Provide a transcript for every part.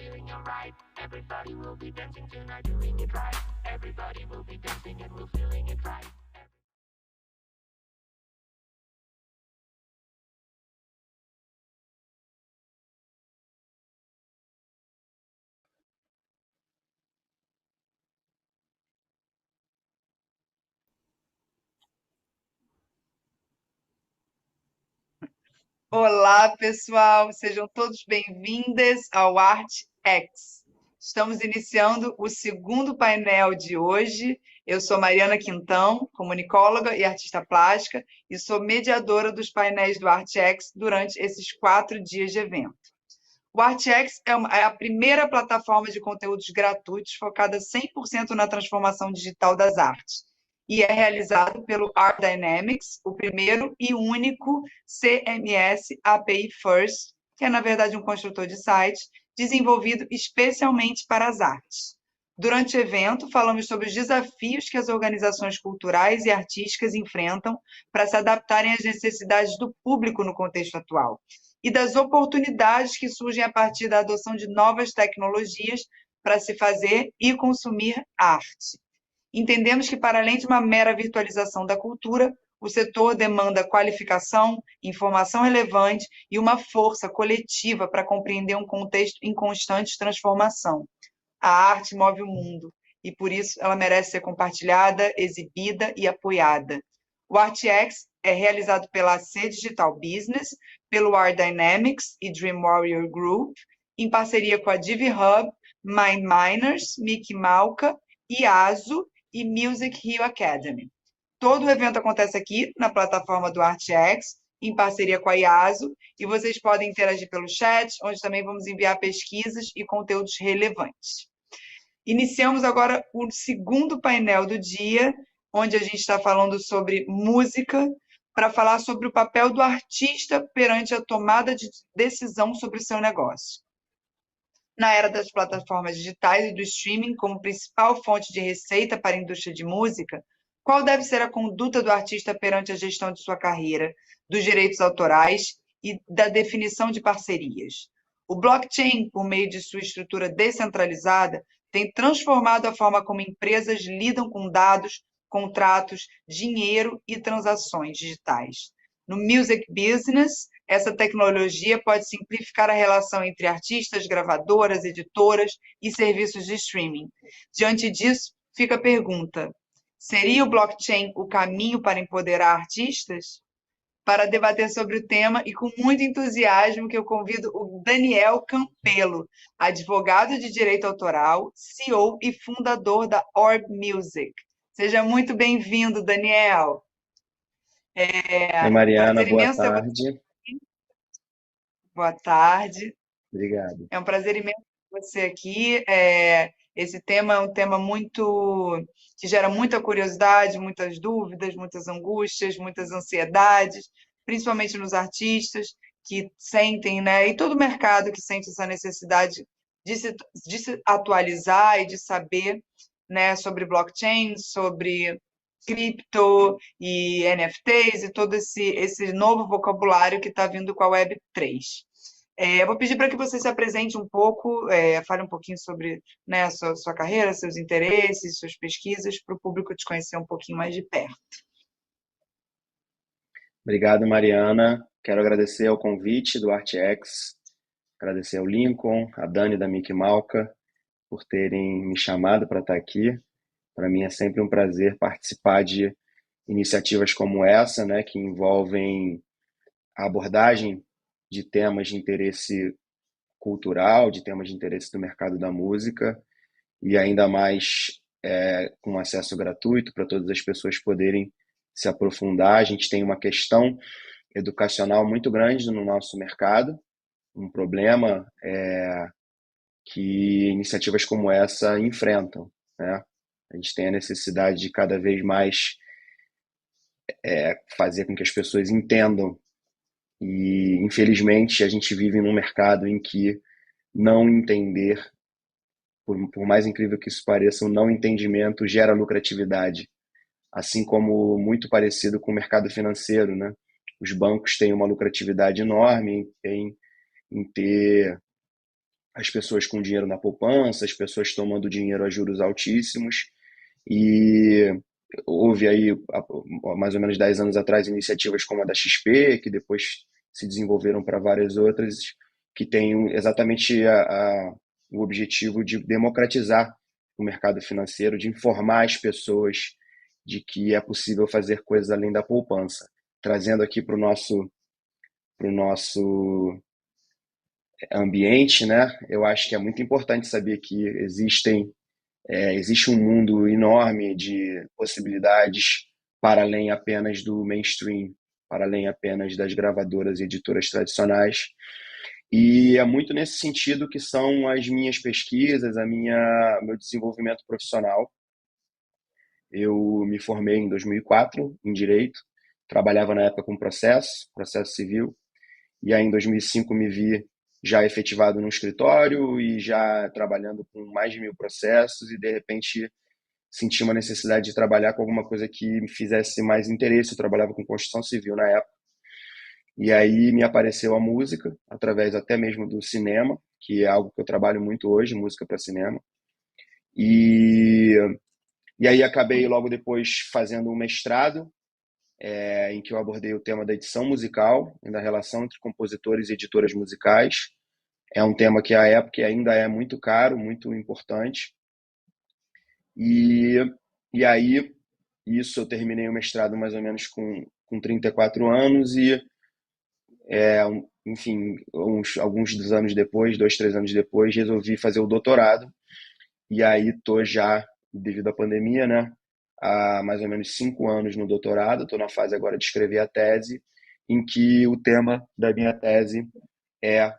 feeling alright. Everybody will be dancing tonight, doing it right. Everybody will be dancing and we're feeling it right. Olá, pessoal, sejam todos bem-vindos ao ArtX. Estamos iniciando o segundo painel de hoje. Eu sou Mariana Quintão, comunicóloga e artista plástica, e sou mediadora dos painéis do ArtX durante esses 4 dias de evento. O ArtX é a primeira plataforma de conteúdos gratuitos focada 100% na transformação digital das artes e é realizado pelo Art Dynamics, o primeiro e único CMS API First, que é, na verdade, um construtor de sites desenvolvido especialmente para as artes. Durante o evento, falamos sobre os desafios que as organizações culturais e artísticas enfrentam para se adaptarem às necessidades do público no contexto atual e das oportunidades que surgem a partir da adoção de novas tecnologias para se fazer e consumir arte. Entendemos que, para além de uma mera virtualização da cultura, o setor demanda qualificação, informação relevante e uma força coletiva para compreender um contexto em constante transformação. A arte move o mundo e, por isso, ela merece ser compartilhada, exibida e apoiada. O ArtX é realizado pela AC Digital Business, pelo Art Dynamics e Dream Warrior Group, em parceria com a Divi Hub, Mind Miners, Mickey Malka, IASO e Music Rio Academy. Todo o evento acontece aqui na plataforma do ArtX, em parceria com a IASO, e vocês podem interagir pelo chat, onde também vamos enviar pesquisas e conteúdos relevantes. Iniciamos agora o segundo painel do dia, onde a gente está falando sobre música, para falar sobre o papel do artista perante a tomada de decisão sobre o seu negócio. Na era das plataformas digitais e do streaming como principal fonte de receita para a indústria de música, qual deve ser a conduta do artista perante a gestão de sua carreira, dos direitos autorais e da definição de parcerias? O blockchain, por meio de sua estrutura descentralizada, tem transformado a forma como empresas lidam com dados, contratos, dinheiro e transações digitais. No music business, essa tecnologia pode simplificar a relação entre artistas, gravadoras, editoras e serviços de streaming. Diante disso, fica a pergunta: seria o blockchain o caminho para empoderar artistas? Para debater sobre o tema e com muito entusiasmo que eu convido o Daniel Campelo, advogado de direito autoral, CEO e fundador da Orb Music. Seja muito bem-vindo, Daniel. Oi, Mariana, boa tarde. Boa tarde. Obrigado. É um prazer imenso ter você aqui. Esse tema é um tema que gera muita curiosidade, muitas dúvidas, muitas angústias, muitas ansiedades, principalmente nos artistas que sentem, né, e todo o mercado que sente essa necessidade de se atualizar e de saber, né, sobre blockchain, sobre cripto e NFTs e todo esse novo vocabulário que está vindo com a Web3. Eu vou pedir para que você se apresente um pouco, fale um pouquinho sobre, né, a sua carreira, seus interesses, suas pesquisas, para o público te conhecer um pouquinho mais de perto. Obrigado, Mariana. Quero agradecer ao convite do ArtX, agradecer ao Lincoln, a Dani da Mickey Malka, por terem me chamado para estar aqui. Para mim é sempre um prazer participar de iniciativas como essa, né, que envolvem a abordagem de temas de interesse cultural, de temas de interesse do mercado da música, e ainda mais com acesso gratuito para todas as pessoas poderem se aprofundar. A gente tem uma questão educacional muito grande no nosso mercado, um problema que iniciativas como essa enfrentam, né? A gente tem a necessidade de cada vez mais fazer com que as pessoas entendam, e infelizmente a gente vive num mercado em que não entender, por mais incrível que isso pareça, o não entendimento gera lucratividade, assim como muito parecido com o mercado financeiro, né? Os bancos têm uma lucratividade enorme em ter as pessoas com dinheiro na poupança, as pessoas tomando dinheiro a juros altíssimos. E houve aí, mais ou menos 10 anos atrás, iniciativas como a da XP, que depois se desenvolveram para várias outras, que têm exatamente o objetivo de democratizar o mercado financeiro, de informar as pessoas de que é possível fazer coisas além da poupança. Trazendo aqui para o nosso ambiente, né? Eu acho que é muito importante saber que existe um mundo enorme de possibilidades para além apenas do mainstream, para além apenas das gravadoras e editoras tradicionais. E é muito nesse sentido que são as minhas pesquisas, meu desenvolvimento profissional. Eu me formei em 2004 em Direito, trabalhava na época com processo civil, e aí em 2005 me vi já efetivado no escritório e já trabalhando com mais de 1.000 processos e de repente senti uma necessidade de trabalhar com alguma coisa que me fizesse mais interesse. Eu trabalhava com construção civil na época. E aí me apareceu a música, através até mesmo do cinema, que é algo que eu trabalho muito hoje, música para cinema. E, e aí acabei logo depois fazendo um mestrado, em que eu abordei o tema da edição musical e da relação entre compositores e editoras musicais. É um tema que à época ainda é muito caro, muito importante. E, e aí, isso eu terminei o mestrado mais ou menos com 34 anos e, enfim, alguns dos anos depois, 2, 3 anos depois, resolvi fazer o doutorado. E aí estou já, devido à pandemia, né, há mais ou menos 5 anos no doutorado. Estou na fase agora de escrever a tese, em que o tema da minha tese é,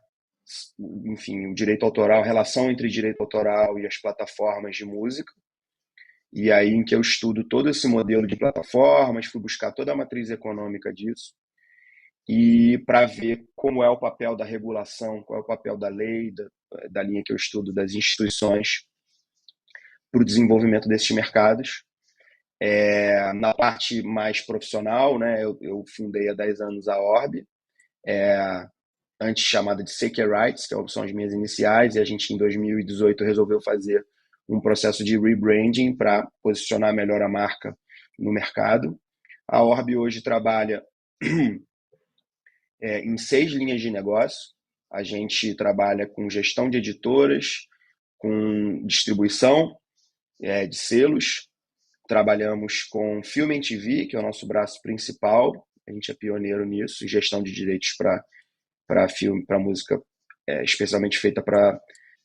enfim, o direito autoral, a relação entre direito autoral e as plataformas de música. E aí em que eu estudo todo esse modelo de plataformas, fui buscar toda a matriz econômica disso, e para ver como é o papel da regulação, qual é o papel da lei, da linha que eu estudo, das instituições, para o desenvolvimento desses mercados. Na parte mais profissional, né, eu fundei há 10 anos a Orb, antes chamada de Seeker Rights, que são as minhas iniciais, e a gente em 2018 resolveu fazer um processo de rebranding para posicionar melhor a marca no mercado. A Orb hoje trabalha em 6 linhas de negócio. A gente trabalha com gestão de editoras, com distribuição de selos, trabalhamos com Film and TV, que é o nosso braço principal. A gente é pioneiro nisso, em gestão de direitos para filme, para música, especialmente feita para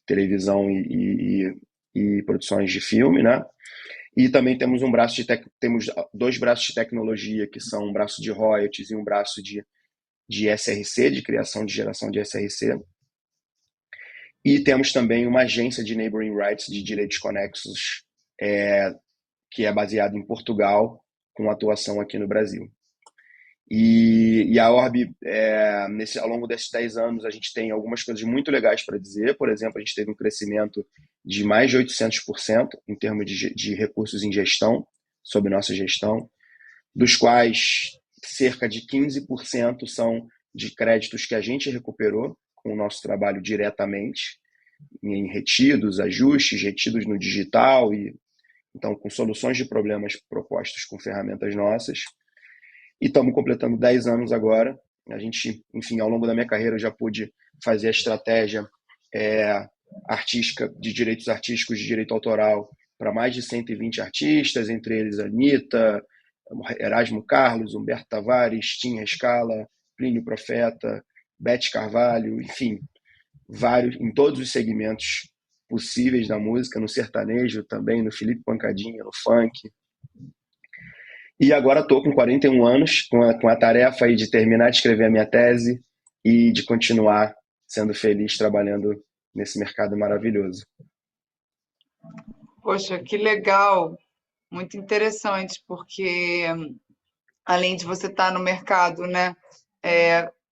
televisão e produções de filme, né? E também temos temos 2 braços de tecnologia, que são um braço de royalties e um braço de SRC, de criação de geração de SRC. E temos também uma agência de neighboring rights, de direitos conexos, que é baseada em Portugal, com atuação aqui no Brasil. E a Orb, ao longo desses 10 anos, a gente tem algumas coisas muito legais para dizer. Por exemplo, a gente teve um crescimento de mais de 800% em termos de recursos em gestão, sob nossa gestão, dos quais cerca de 15% são de créditos que a gente recuperou com o nosso trabalho diretamente, em retidos, ajustes, retidos no digital, então com soluções de problemas propostos com ferramentas nossas. E estamos completando 10 anos agora. A gente, enfim, ao longo da minha carreira eu já pude fazer a estratégia artística, de direitos artísticos, de direito autoral, para mais de 120 artistas, entre eles Anitta, Erasmo Carlos, Humberto Tavares, Tim Rescala, Plínio Profeta, Beth Carvalho, enfim, vários, em todos os segmentos possíveis da música, no sertanejo também, no Felipe Pancadinha, no funk. E agora estou com 41 anos, com a tarefa aí de terminar de escrever a minha tese e de continuar sendo feliz trabalhando nesse mercado maravilhoso. Poxa, que legal, muito interessante, porque além de você estar no mercado, né,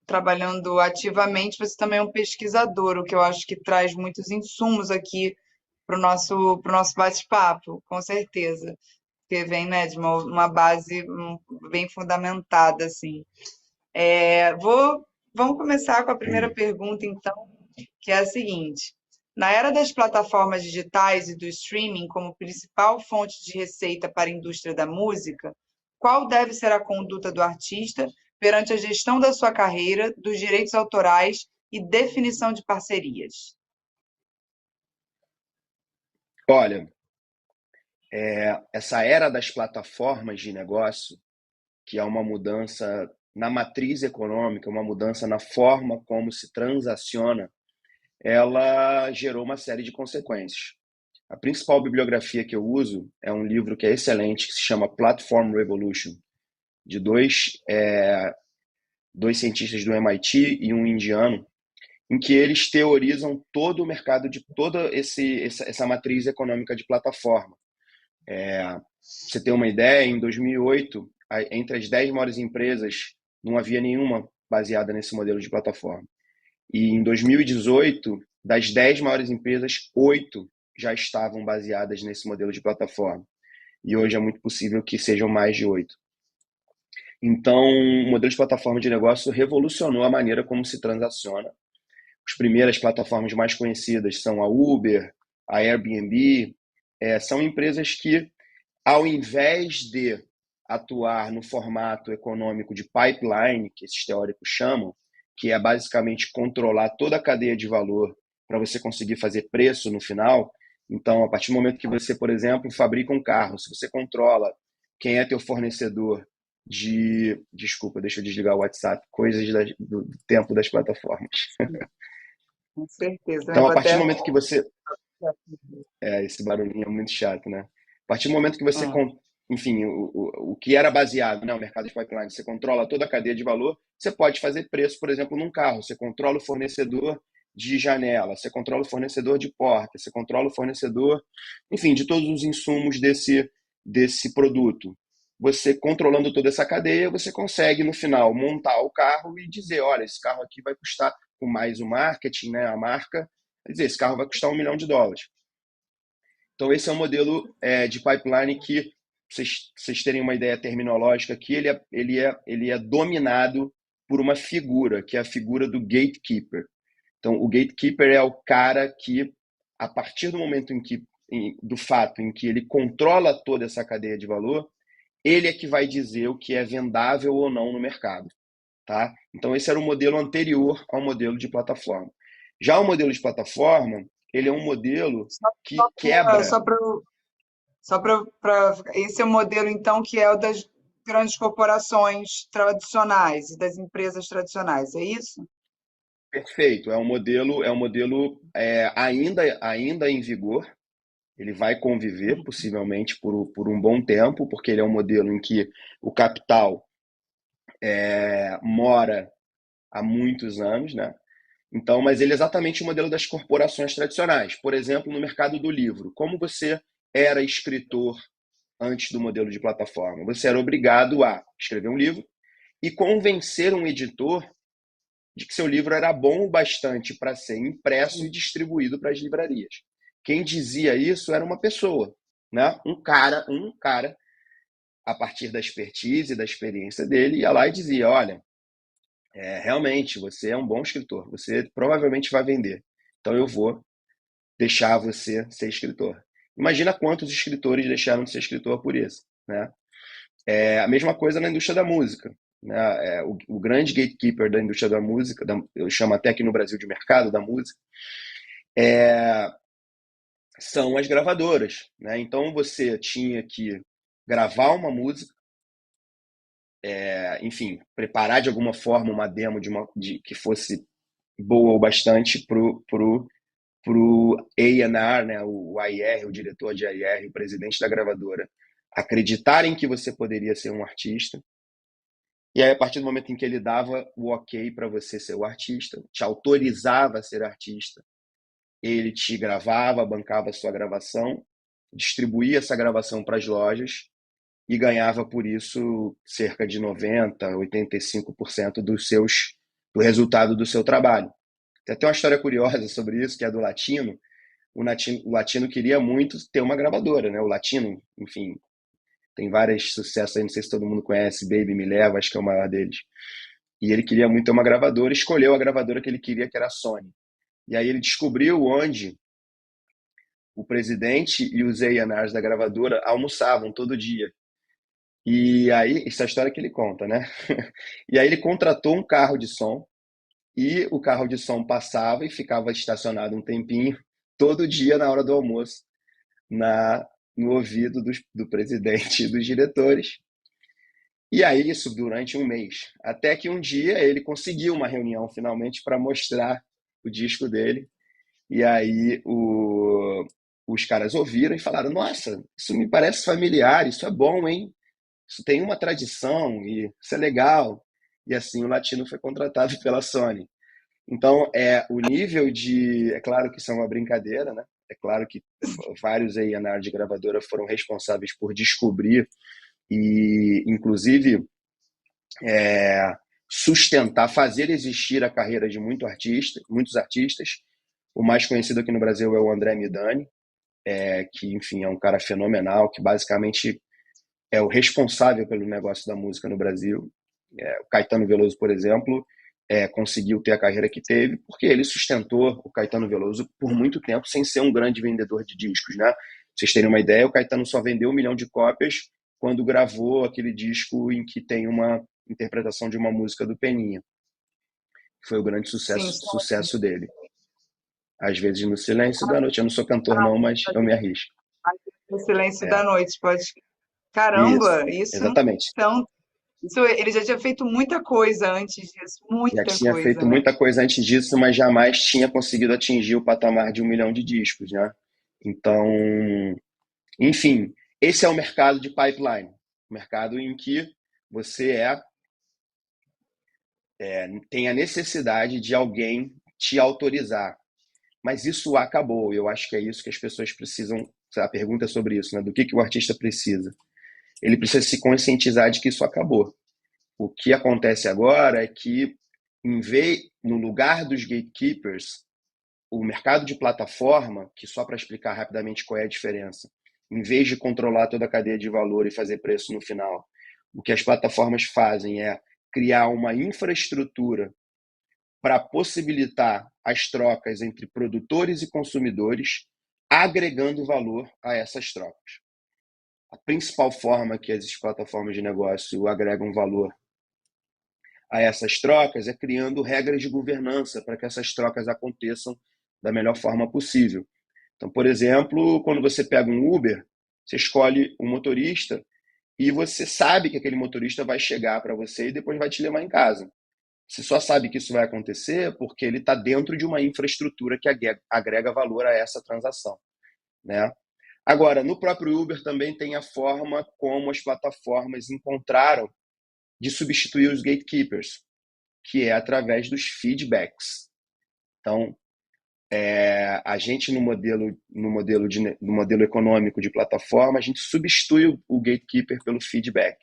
trabalhando ativamente, você também é um pesquisador, o que eu acho que traz muitos insumos aqui para o nosso bate-papo, com certeza. Porque vem, né, de uma base bem fundamentada, assim. Vamos começar com a primeira pergunta, então, que é a seguinte. Na era das plataformas digitais e do streaming como principal fonte de receita para a indústria da música, qual deve ser a conduta do artista perante a gestão da sua carreira, dos direitos autorais e definição de parcerias? Olha, essa era das plataformas de negócio, que é uma mudança na matriz econômica, uma mudança na forma como se transaciona, ela gerou uma série de consequências. A principal bibliografia que eu uso é um livro que é excelente, que se chama Platform Revolution, de dois cientistas do MIT e um indiano, em que eles teorizam todo o mercado de toda essa matriz econômica de plataforma. Pra você ter uma ideia, em 2008, entre as 10 maiores empresas, não havia nenhuma baseada nesse modelo de plataforma. E em 2018, das 10 maiores empresas, 8 já estavam baseadas nesse modelo de plataforma. E hoje é muito possível que sejam mais de 8. Então, o modelo de plataforma de negócio revolucionou a maneira como se transaciona. As primeiras plataformas mais conhecidas são a Uber, a Airbnb. São empresas que, ao invés de atuar no formato econômico de pipeline, que esses teóricos chamam, que é basicamente controlar toda a cadeia de valor para você conseguir fazer preço no final. Então, a partir do momento que você, por exemplo, fabrica um carro, se você controla quem é teu fornecedor de... Desculpa, deixa eu desligar o WhatsApp, coisas do tempo das plataformas. Com certeza, né? Então, a Vou partir do até. momento que você... esse barulhinho é muito chato, né? A partir do momento que você, Hum. enfim, o que era baseado, né, o mercado de pipeline, você controla toda a cadeia de valor, você pode fazer preço, por exemplo, num carro, você controla o fornecedor de janela, você controla o fornecedor de porta, você controla o fornecedor, enfim, de todos os insumos desse produto. Você controlando toda essa cadeia, você consegue, no final, montar o carro e dizer, olha, esse carro aqui vai custar, com mais o marketing, né, a marca, quer dizer, esse carro vai custar $1 milhão. Então, esse é um modelo de pipeline que, para vocês terem uma ideia terminológica aqui, ele é dominado por uma figura, que é a figura do gatekeeper. Então, o gatekeeper é o cara que, a partir do momento do fato em que ele controla toda essa cadeia de valor, ele é que vai dizer o que é vendável ou não no mercado. Tá? Então, esse era o modelo anterior ao modelo de plataforma. Já o modelo de plataforma, ele é um modelo que quebra. Esse é o modelo, então, que é o das grandes corporações tradicionais e das empresas tradicionais, é isso? Perfeito, é um modelo ainda em vigor. Ele vai conviver possivelmente por um bom tempo, porque ele é um modelo em que o capital mora há muitos anos, né? Então, mas ele é exatamente o modelo das corporações tradicionais. Por exemplo, no mercado do livro, como você era escritor antes do modelo de plataforma? Você era obrigado a escrever um livro e convencer um editor de que seu livro era bom o bastante para ser impresso e distribuído para as livrarias. Quem dizia isso era uma pessoa, né? Um cara, a partir da expertise e da experiência dele, ia lá e dizia, olha, realmente, você é um bom escritor, você provavelmente vai vender, então eu vou deixar você ser escritor. Imagina quantos escritores deixaram de ser escritor por isso, né? A mesma coisa na indústria da música, né? O grande gatekeeper da indústria da música, eu chamo até aqui no Brasil de mercado da música, são as gravadoras, né? Então você tinha que gravar uma música, enfim, preparar de alguma forma uma demo que fosse boa o bastante pro A&R, né? O AR, o diretor de AR, o presidente da gravadora, acreditarem que você poderia ser um artista. E aí, a partir do momento em que ele dava o ok para você ser o artista, te autorizava a ser artista, ele te gravava, bancava a sua gravação, distribuía essa gravação para as lojas e ganhava por isso cerca de 90%, 85% do resultado do seu trabalho. Tem até uma história curiosa sobre isso, que é do Latino. O Latino queria muito ter uma gravadora, né? O Latino, enfim, tem vários sucessos aí, não sei se todo mundo conhece, Baby Me Leva, acho que é o maior deles. E ele queria muito ter uma gravadora, escolheu a gravadora que ele queria, que era a Sony. E aí ele descobriu onde o presidente e os A&Rs da gravadora almoçavam todo dia. E aí, essa é a história que ele conta, né? E aí ele contratou um carro de som e o carro de som passava e ficava estacionado um tempinho, todo dia na hora do almoço, no ouvido do presidente e dos diretores. E aí isso durante um mês. Até que um dia ele conseguiu uma reunião finalmente para mostrar o disco dele. E aí os caras ouviram e falaram: Nossa, isso me parece familiar, isso é bom, hein? Isso tem uma tradição e isso é legal. E assim o Latino foi contratado pela Sony. Então, o nível de. É claro que isso é uma brincadeira, né? É claro que vários A&R de gravadora foram responsáveis por descobrir e, inclusive, sustentar, fazer existir a carreira de muitos artistas. O mais conhecido aqui no Brasil é o André Midani, que, enfim, é um cara fenomenal, que basicamente é o responsável pelo negócio da música no Brasil. O Caetano Veloso, por exemplo, conseguiu ter a carreira que teve, porque ele sustentou o Caetano Veloso por muito tempo sem ser um grande vendedor de discos, né? Pra vocês terem uma ideia, o Caetano só vendeu 1 milhão de cópias quando gravou aquele disco em que tem uma interpretação de uma música do Peninha. Foi o grande Sim, sucesso dele. Às vezes no silêncio da noite. Eu não sou cantor não, mas eu me arrisco. no silêncio É, da noite, pode. isso, Caramba, isso não exatamente. então, isso ele já tinha feito muita coisa antes disso, Já muita tinha coisa, feito né? muita coisa antes disso, mas jamais tinha conseguido atingir o patamar de 1 milhão de discos, né? Então, enfim, esse é o mercado de pipeline, o mercado em que você tem a necessidade de alguém te autorizar. Mas isso acabou. Eu acho que é isso que as pessoas precisam. A pergunta é sobre isso, né? Do que o artista precisa? Ele precisa se conscientizar de que isso acabou. O que acontece agora é que, no lugar dos gatekeepers, o mercado de plataforma, que só para explicar rapidamente qual é a diferença, em vez de controlar toda a cadeia de valor e fazer preço no final, o que as plataformas fazem é criar uma infraestrutura para possibilitar as trocas entre produtores e consumidores, agregando valor a essas trocas. A principal forma que as plataformas de negócio agregam valor a essas trocas é criando regras de governança para que essas trocas aconteçam da melhor forma possível. Então, por exemplo, quando você pega um Uber, você escolhe um motorista e você sabe que aquele motorista vai chegar para você e depois vai te levar em casa. Você só sabe que isso vai acontecer porque ele está dentro de uma infraestrutura que agrega valor a essa transação, né? Agora, no próprio Uber também tem a forma como as plataformas encontraram de substituir os gatekeepers, que é através dos feedbacks. Então, a gente no modelo econômico de plataforma, a gente substitui o gatekeeper pelo feedback.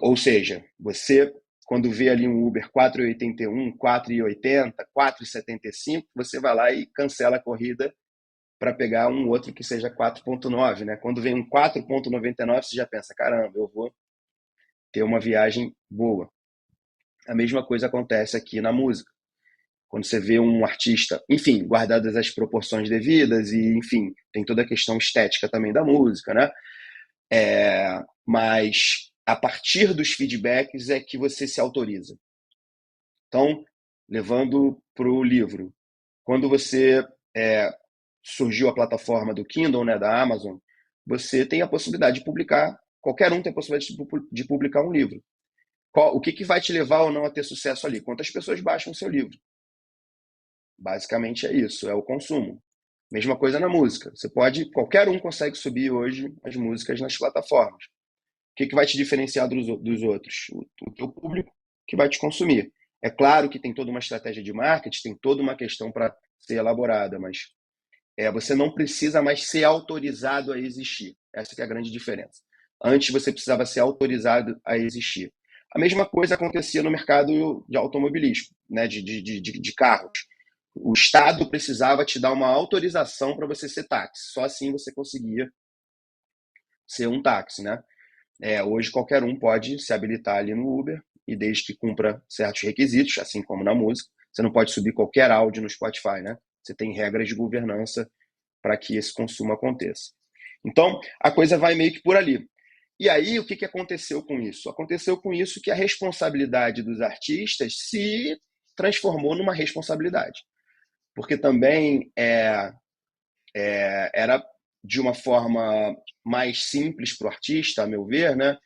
Ou seja, você quando vê ali um Uber 4,81, 4,80, 4,75, você vai lá e cancela a corrida para pegar um outro que seja 4,9, né? Quando vem um 4,99, você já pensa, caramba, eu vou ter uma viagem boa. A mesma coisa acontece aqui na música. Quando você vê um artista, enfim, guardadas as proporções devidas e, enfim, tem toda a questão estética também da música, né? Mas a partir dos feedbacks é que você se autoriza. Então, levando para o livro, quando você surgiu a plataforma do Kindle, né, da Amazon, você tem a possibilidade de publicar, qualquer um tem a possibilidade de publicar um livro. O que vai te levar ou não a ter sucesso ali? Quantas pessoas baixam o seu livro? Basicamente é isso, é o consumo. Mesma coisa na música. Qualquer um consegue subir hoje as músicas nas plataformas. O que vai te diferenciar dos outros? O teu público que vai te consumir. É claro que tem toda uma estratégia de marketing, tem toda uma questão para ser elaborada, mas você não precisa mais ser autorizado a existir. Essa que é a grande diferença. Antes você precisava ser autorizado a existir. A mesma coisa acontecia no mercado de automobilismo, né, de carros. O Estado precisava te dar uma autorização para você ser táxi. Só assim você conseguia ser um táxi, né? Hoje qualquer um pode se habilitar ali no Uber e desde que cumpra certos requisitos, assim como na música, você não pode subir qualquer áudio no Spotify, né? Você tem regras de governança para que esse consumo aconteça. Então, a coisa vai meio que por ali. E aí, o que aconteceu com isso? Aconteceu com isso que a responsabilidade dos artistas se transformou numa responsabilidade. Porque também era de uma forma mais simples para o artista, a meu ver, né,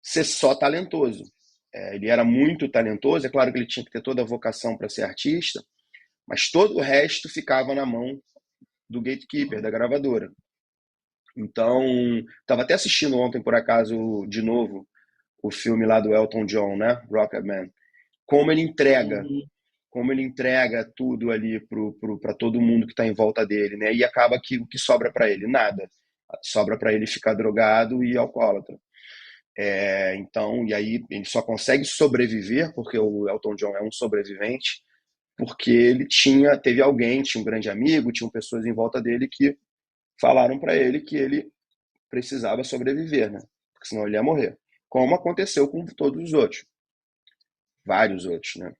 ser só talentoso. Ele era muito talentoso, é claro que ele tinha que ter toda a vocação para ser artista, mas todo o resto ficava na mão do gatekeeper, da gravadora. Então, estava até assistindo ontem, por acaso, de novo, o filme lá do Elton John, né? Rocketman. Como ele entrega tudo ali para todo mundo que está em volta dele, né? E acaba que o que sobra para ele? Nada. Sobra para ele ficar drogado e alcoólatra. Então, e aí ele só consegue sobreviver, porque o Elton John é um sobrevivente, porque ele tinha um grande amigo, tinham pessoas em volta dele que falaram para ele que ele precisava sobreviver, né? Porque senão ele ia morrer. Como aconteceu com todos os outros. Vários outros, né?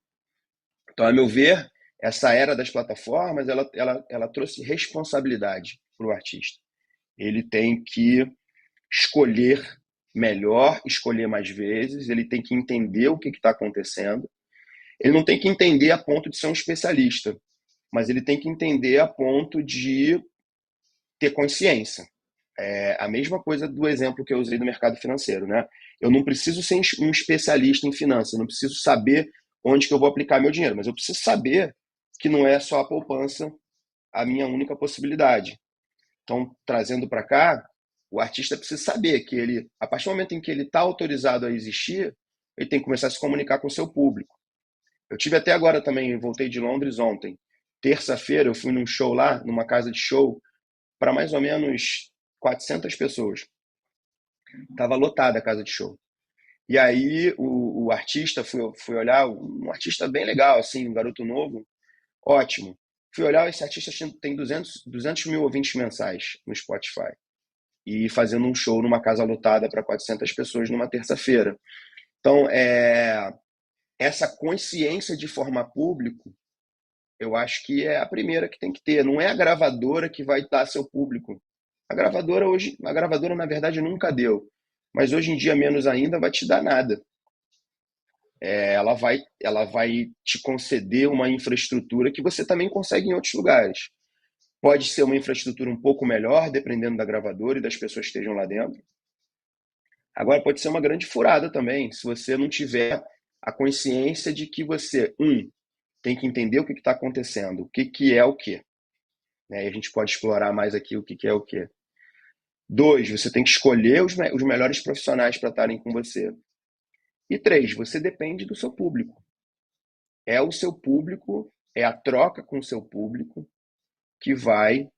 Então, a meu ver, essa era das plataformas, ela trouxe responsabilidade para o artista. Ele tem que escolher melhor, escolher mais vezes, ele tem que entender o que está acontecendo. Ele não tem que entender a ponto de ser um especialista, mas ele tem que entender a ponto de ter consciência. A mesma coisa do exemplo que eu usei do mercado financeiro, né? Eu não preciso ser um especialista em finanças, eu não preciso saber onde que eu vou aplicar meu dinheiro, mas eu preciso saber que não é só a poupança a minha única possibilidade. Então, trazendo para cá, o artista precisa saber que ele, a partir do momento em que ele está autorizado a existir, ele tem que começar a se comunicar com o seu público. Eu tive até agora também, voltei de Londres ontem. Terça-feira eu fui num show lá, numa casa de show, para mais ou menos 400 pessoas. Estava lotada a casa de show. E aí o artista, fui olhar, um artista bem legal, assim, um garoto novo, ótimo. Fui olhar, esse artista tem 200 mil ouvintes mensais no Spotify. E fazendo um show numa casa lotada para 400 pessoas numa terça-feira. Então, essa consciência de formar público, eu acho que é a primeira que tem que ter. Não é a gravadora que vai dar seu público. A gravadora na verdade nunca deu, mas hoje em dia menos ainda vai te dar nada. Ela vai te conceder uma infraestrutura que você também consegue em outros lugares. Pode ser uma infraestrutura um pouco melhor, dependendo da gravadora e das pessoas que estejam lá dentro. Agora, pode ser uma grande furada também, se você não tiver a consciência de que você, tem que entender o que está acontecendo, o que é o quê. Né? E a gente pode explorar mais aqui o que é o quê. 2, você tem que escolher os melhores profissionais para estarem com você. E 3, você depende do seu público. É o seu público, é a troca com o seu público que vai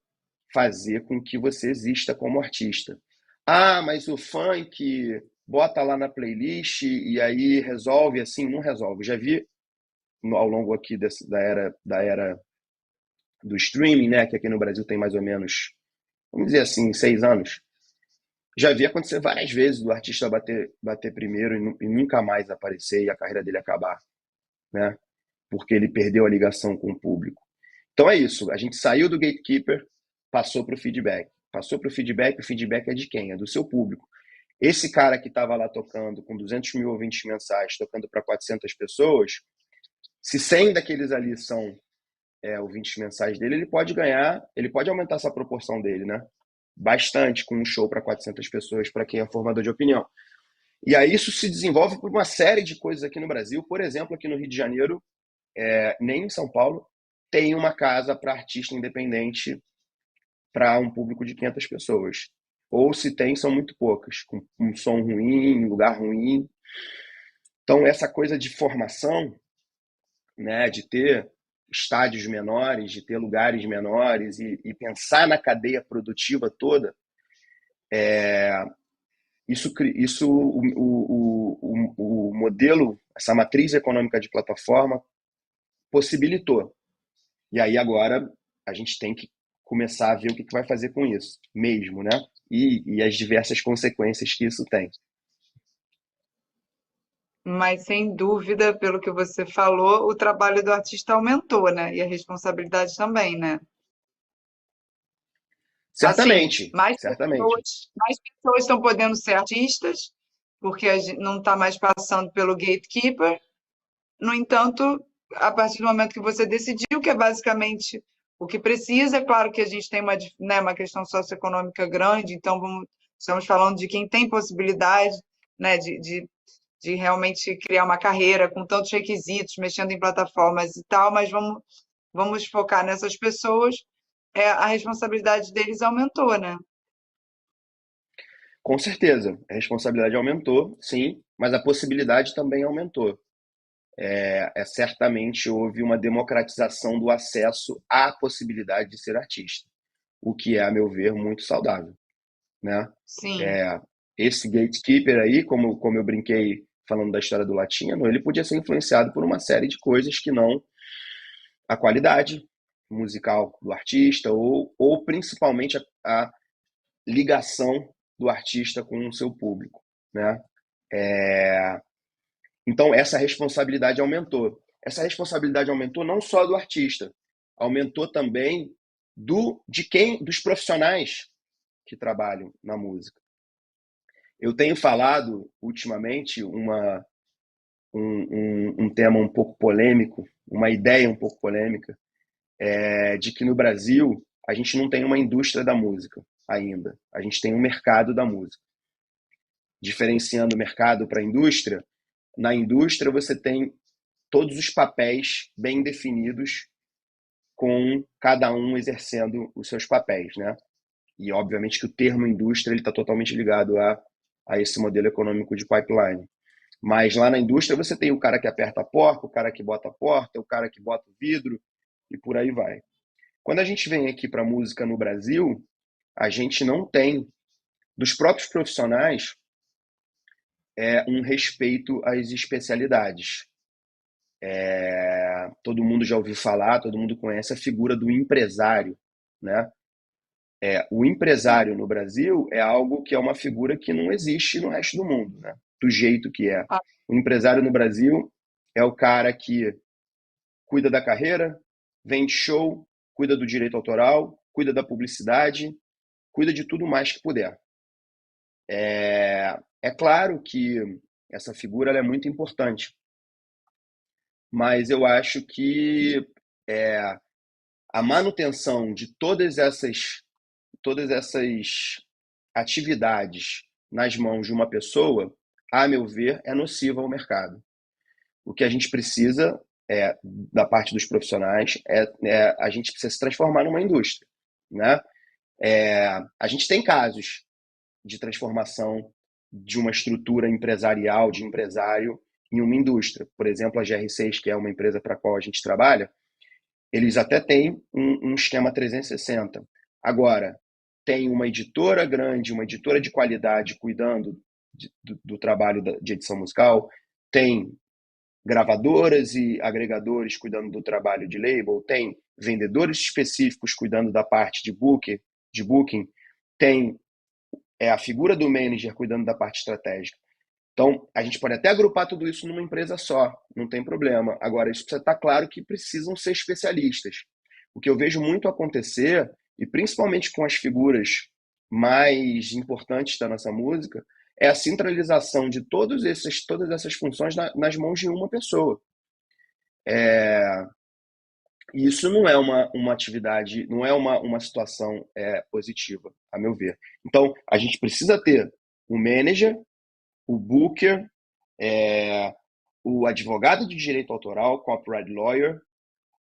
fazer com que você exista como artista. Ah, mas o funk bota lá na playlist e aí resolve assim? Não resolve. Já vi ao longo aqui da era do streaming, né, que aqui no Brasil tem mais ou menos, vamos dizer assim, 6 anos. Já vi acontecer várias vezes do artista bater primeiro e nunca mais aparecer e a carreira dele acabar, né? Porque ele perdeu a ligação com o público. Então é isso, a gente saiu do gatekeeper, passou para o feedback. O feedback é de quem? É do seu público. Esse cara que estava lá tocando com 200 mil ouvintes mensais, tocando para 400 pessoas, se 100 daqueles ali são ouvintes mensais dele, ele pode aumentar essa proporção dele, né? Bastante com um show para 400 pessoas, para quem é formador de opinião. E aí isso se desenvolve por uma série de coisas aqui no Brasil. Por exemplo, aqui no Rio de Janeiro, nem em São Paulo, tem uma casa para artista independente para um público de 500 pessoas. Ou se tem, são muito poucas, com um som ruim, lugar ruim. Então, essa coisa de formação, né, de ter estádios menores, de ter lugares menores e pensar na cadeia produtiva toda, o modelo, essa matriz econômica de plataforma possibilitou. E aí agora a gente tem que começar a ver o que vai fazer com isso mesmo, né? E as diversas consequências que isso tem. Mas, sem dúvida, pelo que você falou, o trabalho do artista aumentou, né? E a responsabilidade também, né? Assim, Certamente, certamente. mais pessoas estão podendo ser artistas, porque a gente não está mais passando pelo gatekeeper. No entanto, a partir do momento que você decidiu que é basicamente o que precisa, é claro que a gente tem né, uma questão socioeconômica grande, então estamos falando de quem tem possibilidade, né, de realmente criar uma carreira com tantos requisitos, mexendo em plataformas e tal, mas vamos focar nessas pessoas, a responsabilidade deles aumentou, né? Com certeza, a responsabilidade aumentou, sim, mas a possibilidade também aumentou. Certamente houve uma democratização do acesso à possibilidade de ser artista, o que é, a meu ver, muito saudável, né? Sim. É, esse gatekeeper aí, como eu brinquei falando da história do latino, ele podia ser influenciado por uma série de coisas que não a qualidade musical do artista ou principalmente a ligação do artista com o seu público, né? Então essa responsabilidade aumentou. Essa responsabilidade aumentou não só do artista, aumentou também dos profissionais que trabalham na música. Eu tenho falado ultimamente um tema um pouco polêmico, uma ideia um pouco polêmica, de que no Brasil a gente não tem uma indústria da música ainda. A gente tem um mercado da música. Diferenciando o mercado para a indústria, na indústria você tem todos os papéis bem definidos, com cada um exercendo os seus papéis, né? E obviamente que o termo indústria está totalmente ligado a esse modelo econômico de pipeline. Mas lá na indústria você tem o cara que aperta a porta, o cara que bota a porta, o cara que bota o vidro e por aí vai. Quando a gente vem aqui para a música no Brasil, a gente não tem, dos próprios profissionais, um respeito às especialidades. Todo mundo já ouviu falar, todo mundo conhece a figura do empresário, né? O empresário no Brasil é algo que é uma figura que não existe no resto do mundo, né? Do jeito que é. Ah, O empresário no Brasil é o cara que cuida da carreira, vende show, cuida do direito autoral, cuida da publicidade, cuida de tudo mais que puder. É claro que essa figura ela é muito importante, mas eu acho que a manutenção de todas essas atividades nas mãos de uma pessoa, a meu ver, é nociva ao mercado. O que a gente precisa, da parte dos profissionais, a gente precisa se transformar numa indústria, né? A gente tem casos de transformação de uma estrutura empresarial, de empresário, em uma indústria. Por exemplo, a GR6, que é uma empresa para a qual a gente trabalha, eles até têm um esquema 360. Agora, tem uma editora grande, uma editora de qualidade cuidando do trabalho de edição musical, tem gravadoras e agregadores cuidando do trabalho de label, tem vendedores específicos cuidando da parte de booking, tem a figura do manager cuidando da parte estratégica. Então, a gente pode até agrupar tudo isso numa empresa só, não tem problema. Agora, isso precisa estar claro que precisam ser especialistas. O que eu vejo muito acontecer, e principalmente com as figuras mais importantes da nossa música, é a centralização de todas essas funções nas mãos de uma pessoa. E isso não é uma atividade, não é uma situação positiva, a meu ver. Então, a gente precisa ter o manager, o booker, o advogado de direito autoral, copyright lawyer,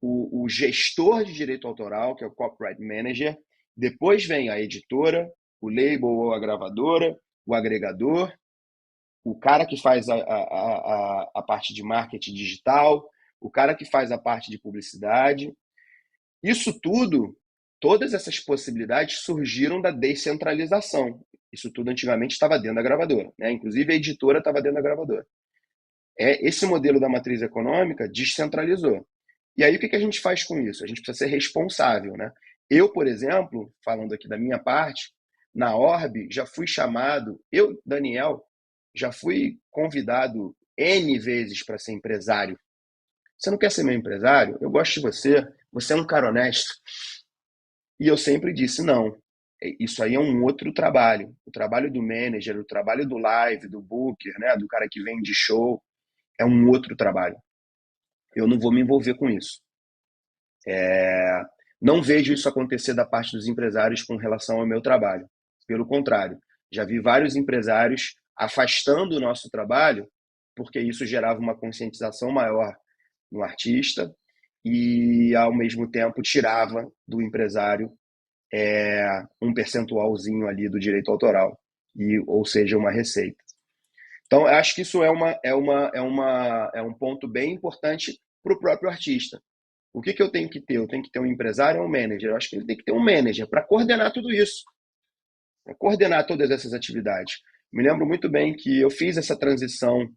o gestor de direito autoral, que é o copyright manager, depois vem a editora, o label ou a gravadora, o agregador, o cara que faz a parte de marketing digital, o cara que faz a parte de publicidade. Isso tudo, todas essas possibilidades surgiram da descentralização. Isso tudo antigamente estava dentro da gravadora, né? Inclusive a editora estava dentro da gravadora. Esse modelo da matriz econômica descentralizou. E aí o que a gente faz com isso? A gente precisa ser responsável, né? Eu, por exemplo, falando aqui da minha parte, na Orbe já fui chamado, eu, Daniel, já fui convidado N vezes para ser empresário. Você não quer ser meu empresário? Eu gosto de você, você é um cara honesto. E eu sempre disse não. isso aí é um outro trabalho. O trabalho do manager, o trabalho do live, do booker, né, do cara que vende show, é um outro trabalho. Eu não vou me envolver com isso. Não vejo isso acontecer da parte dos empresários com relação ao meu trabalho. Pelo contrário, já vi vários empresários afastando o nosso trabalho porque isso gerava uma conscientização maior no artista e, ao mesmo tempo, tirava do empresário um percentualzinho ali do direito autoral, ou seja, uma receita. Então, eu acho que isso é um ponto bem importante para o próprio artista. O que eu tenho que ter? Eu tenho que ter um empresário ou um manager? Eu acho que ele tem que ter um manager para coordenar tudo isso, para coordenar todas essas atividades. Me lembro muito bem que eu fiz essa transição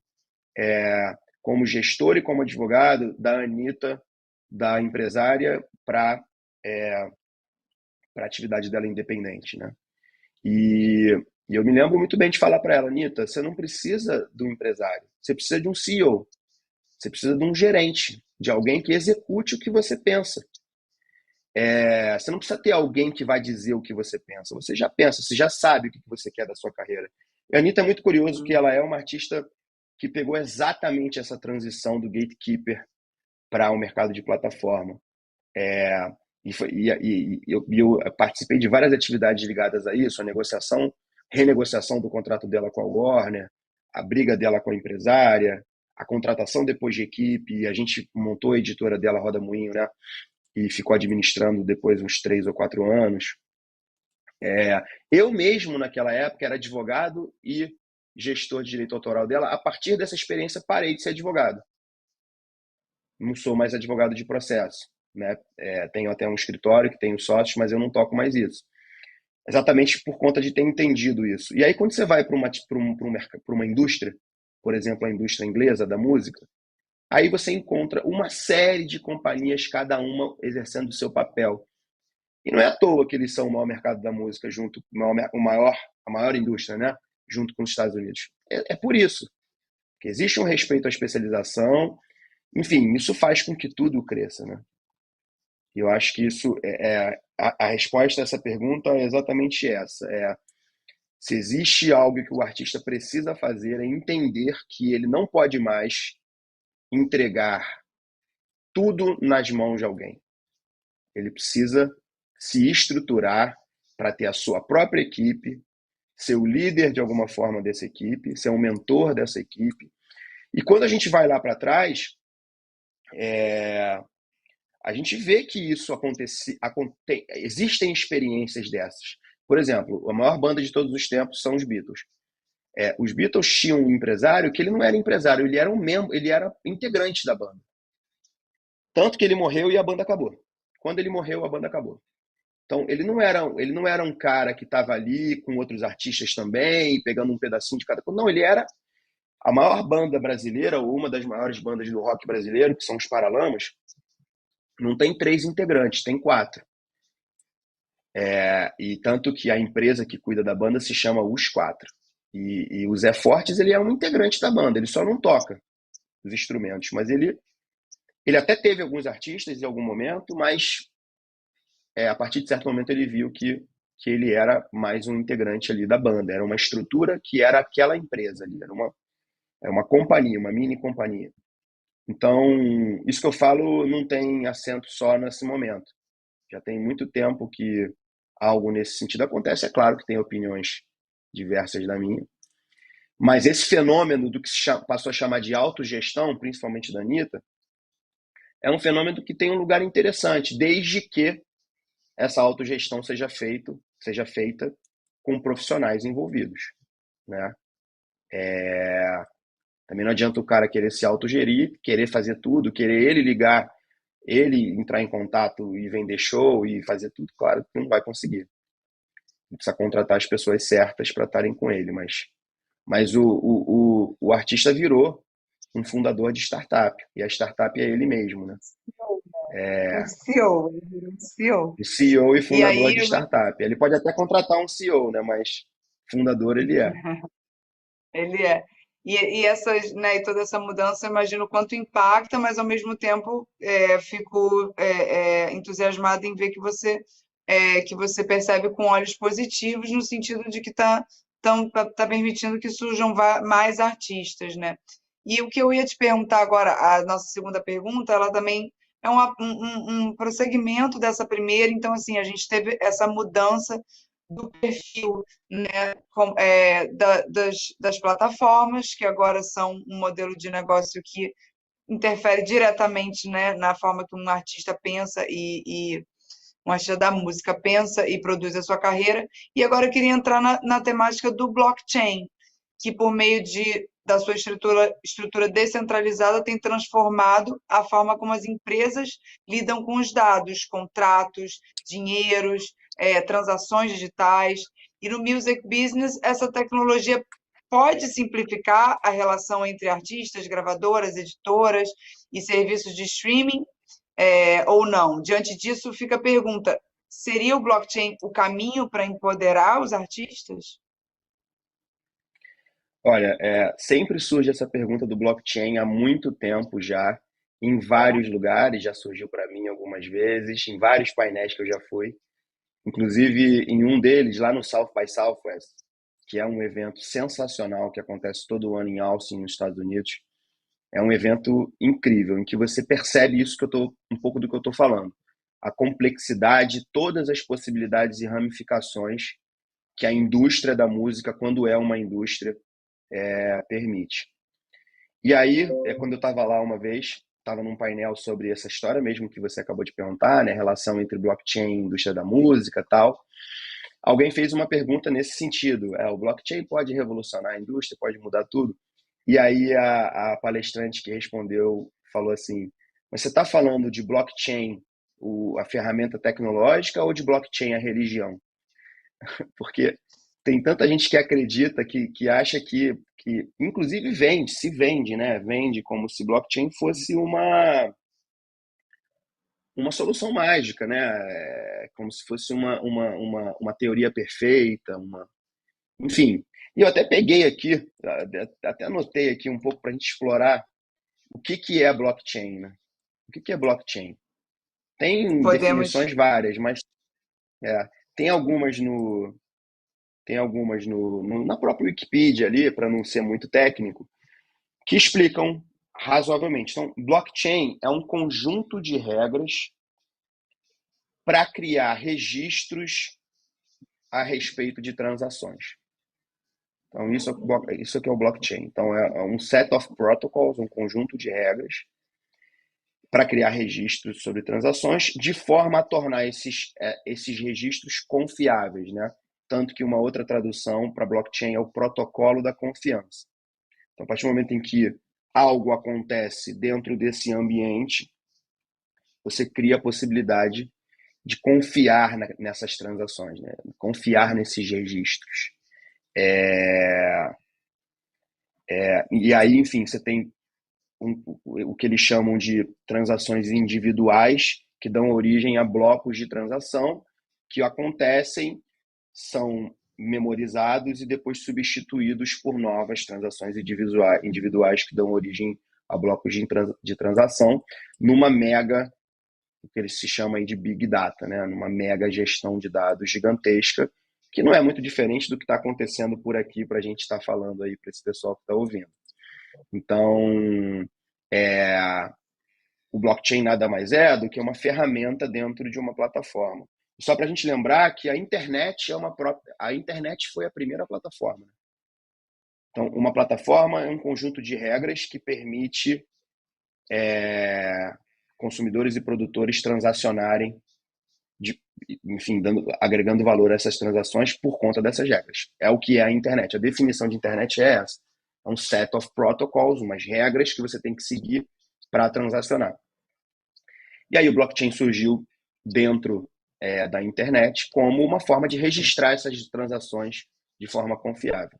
como gestor e como advogado da Anitta, da empresária, para a atividade dela independente, né? E eu me lembro muito bem de falar para ela, Anitta, você não precisa de um empresário, você precisa de um CEO, você precisa de um gerente, de alguém que execute o que você pensa. Você não precisa ter alguém que vai dizer o que você pensa, você já pensa, você já sabe o que você quer da sua carreira. E a Anitta é muito curioso que ela é uma artista que pegou exatamente essa transição do gatekeeper para o mercado de plataforma. Eu participei de várias atividades ligadas a isso, a negociação, renegociação do contrato dela com a Warner, a briga dela com a empresária, a contratação depois de equipe, a gente montou a editora dela, Roda Moinho, né? E ficou administrando depois uns 3 ou 4 anos. Eu mesmo, naquela época, era advogado e gestor de direito autoral dela. A partir dessa experiência, parei de ser advogado. Não sou mais advogado de processo, né? Tenho até um escritório que tenho sócios, mas eu não toco mais isso. Exatamente por conta de ter entendido isso. E aí, quando você vai para uma indústria, por exemplo, a indústria inglesa da música, aí você encontra uma série de companhias, cada uma exercendo o seu papel. E não é à toa que eles são o maior mercado da música, a maior indústria, né? Junto com os Estados Unidos. É por isso que existe um respeito à especialização. Enfim, isso faz com que tudo cresça, né? E eu acho que isso a resposta a essa pergunta é exatamente essa. Se existe algo que o artista precisa fazer, é entender que ele não pode mais entregar tudo nas mãos de alguém. Ele precisa se estruturar para ter a sua própria equipe, ser o líder de alguma forma dessa equipe, ser um mentor dessa equipe. E quando a gente vai lá para trás, a gente vê que isso acontece. Existem experiências dessas. Por exemplo, a maior banda de todos os tempos são os Beatles. Os Beatles tinham um empresário que ele não era empresário, ele era um membro, ele era integrante da banda. Tanto que ele morreu e a banda acabou. Quando ele morreu, a banda acabou. Então, ele não era um cara que estava ali com outros artistas também, pegando um pedacinho de cada coisa. Não, ele era a maior banda brasileira, ou uma das maiores bandas do rock brasileiro, que são os Paralamas. Não tem 3 integrantes, tem 4. E tanto que a empresa que cuida da banda se chama Os 4. E o Zé Fortes, ele é um integrante da banda, ele só não toca os instrumentos, mas ele até teve alguns artistas em algum momento, mas a partir de certo momento ele viu que ele era mais um integrante ali da banda, era uma estrutura que era aquela empresa ali, era uma companhia, uma mini companhia. Então, isso que eu falo não tem acento só nesse momento. Já tem muito tempo que algo nesse sentido acontece. É claro que tem opiniões diversas da minha. Mas esse fenômeno do que se passou a chamar de autogestão, principalmente da Anitta, é um fenômeno que tem um lugar interessante, desde que essa autogestão seja feita com profissionais envolvidos, né? Também não adianta o cara querer se autogerir, querer fazer tudo, querer ele ligar, ele entrar em contato e vender show e fazer tudo. Claro que não vai conseguir. Ele precisa contratar as pessoas certas para estarem com ele, mas o artista virou um fundador de startup, e a startup é ele mesmo, né? Um CEO, ele virou um CEO. CEO e fundador aí, de startup. Ele pode até contratar um CEO, né? Mas fundador ele é. ele é. E toda essa mudança, eu imagino o quanto impacta, mas ao mesmo tempo fico entusiasmada em ver que você que você percebe com olhos positivos, no sentido de que tá permitindo que surjam mais artistas, né? E o que eu ia te perguntar agora, a nossa segunda pergunta, ela também é um prosseguimento dessa primeira, então, assim, a gente teve essa mudança do perfil, né, das plataformas, que agora são um modelo de negócio que interfere diretamente, né, na forma que um artista pensa e um artista da música pensa e produz a sua carreira. E agora eu queria entrar na temática do blockchain, que por meio da sua estrutura descentralizada tem transformado a forma como as empresas lidam com os dados, contratos, dinheiros, transações digitais. E no music business, essa tecnologia pode simplificar a relação entre artistas, gravadoras, editoras e serviços de streaming, ou não? Diante disso, fica a pergunta: seria o blockchain o caminho para empoderar os artistas? Olha, sempre surge essa pergunta do blockchain há muito tempo já, em vários lugares, já surgiu para mim algumas vezes, em vários painéis que eu já fui, inclusive em um deles, lá no South by Southwest, que é um evento sensacional que acontece todo ano em Austin, nos Estados Unidos. É um evento incrível, em que você percebe isso um pouco do que eu estou falando. A complexidade, todas as possibilidades e ramificações que a indústria da música, quando é uma indústria, permite. E aí, quando eu estava lá uma vez, estava num painel sobre essa história mesmo que você acabou de perguntar, né, relação entre blockchain e indústria da música e tal. Alguém fez uma pergunta nesse sentido: o blockchain pode revolucionar a indústria, pode mudar tudo? E aí a palestrante que respondeu falou assim: mas você está falando de blockchain, a ferramenta tecnológica, ou de blockchain, a religião? Porque tem tanta gente que acredita, que acha que inclusive se vende, né? Vende como se blockchain fosse uma solução mágica, né? Como se fosse uma teoria perfeita, enfim. E eu até peguei aqui, até anotei aqui um pouco para a gente explorar o que é blockchain, né? O que é blockchain? Tem Podemos. definições várias, mas é, tem algumas na própria Wikipedia ali, para não ser muito técnico, que explicam razoavelmente. Então, blockchain é um conjunto de regras para criar registros a respeito de transações. Então, isso aqui é o blockchain. Então, é um set of protocols, um conjunto de regras para criar registros sobre transações, de forma a tornar esses registros confiáveis, né? Tanto que uma outra tradução para blockchain é o protocolo da confiança. Então, a partir do momento em que algo acontece dentro desse ambiente, você cria a possibilidade de confiar nessas transações, né? Confiar nesses registros. E aí, enfim, você tem o que eles chamam de transações individuais, que dão origem a blocos de transação que acontecem, são memorizados e depois substituídos por novas transações individuais que dão origem a blocos de transação numa mega, o que eles se chamam aí de Big Data, né? Numa mega gestão de dados gigantesca, que não é muito diferente do que está acontecendo por aqui para a gente estar falando aí para esse pessoal que está ouvindo. Então, é, o blockchain nada mais é do que uma ferramenta dentro de uma plataforma. Só para a gente lembrar que a internet foi a primeira plataforma. Então, uma plataforma é um conjunto de regras que permite consumidores e produtores transacionarem, enfim, agregando valor a essas transações por conta dessas regras. É o que é a internet. A definição de internet é essa. É um set of protocols, umas regras que você tem que seguir para transacionar. E aí o blockchain surgiu dentro da internet como uma forma de registrar essas transações de forma confiável.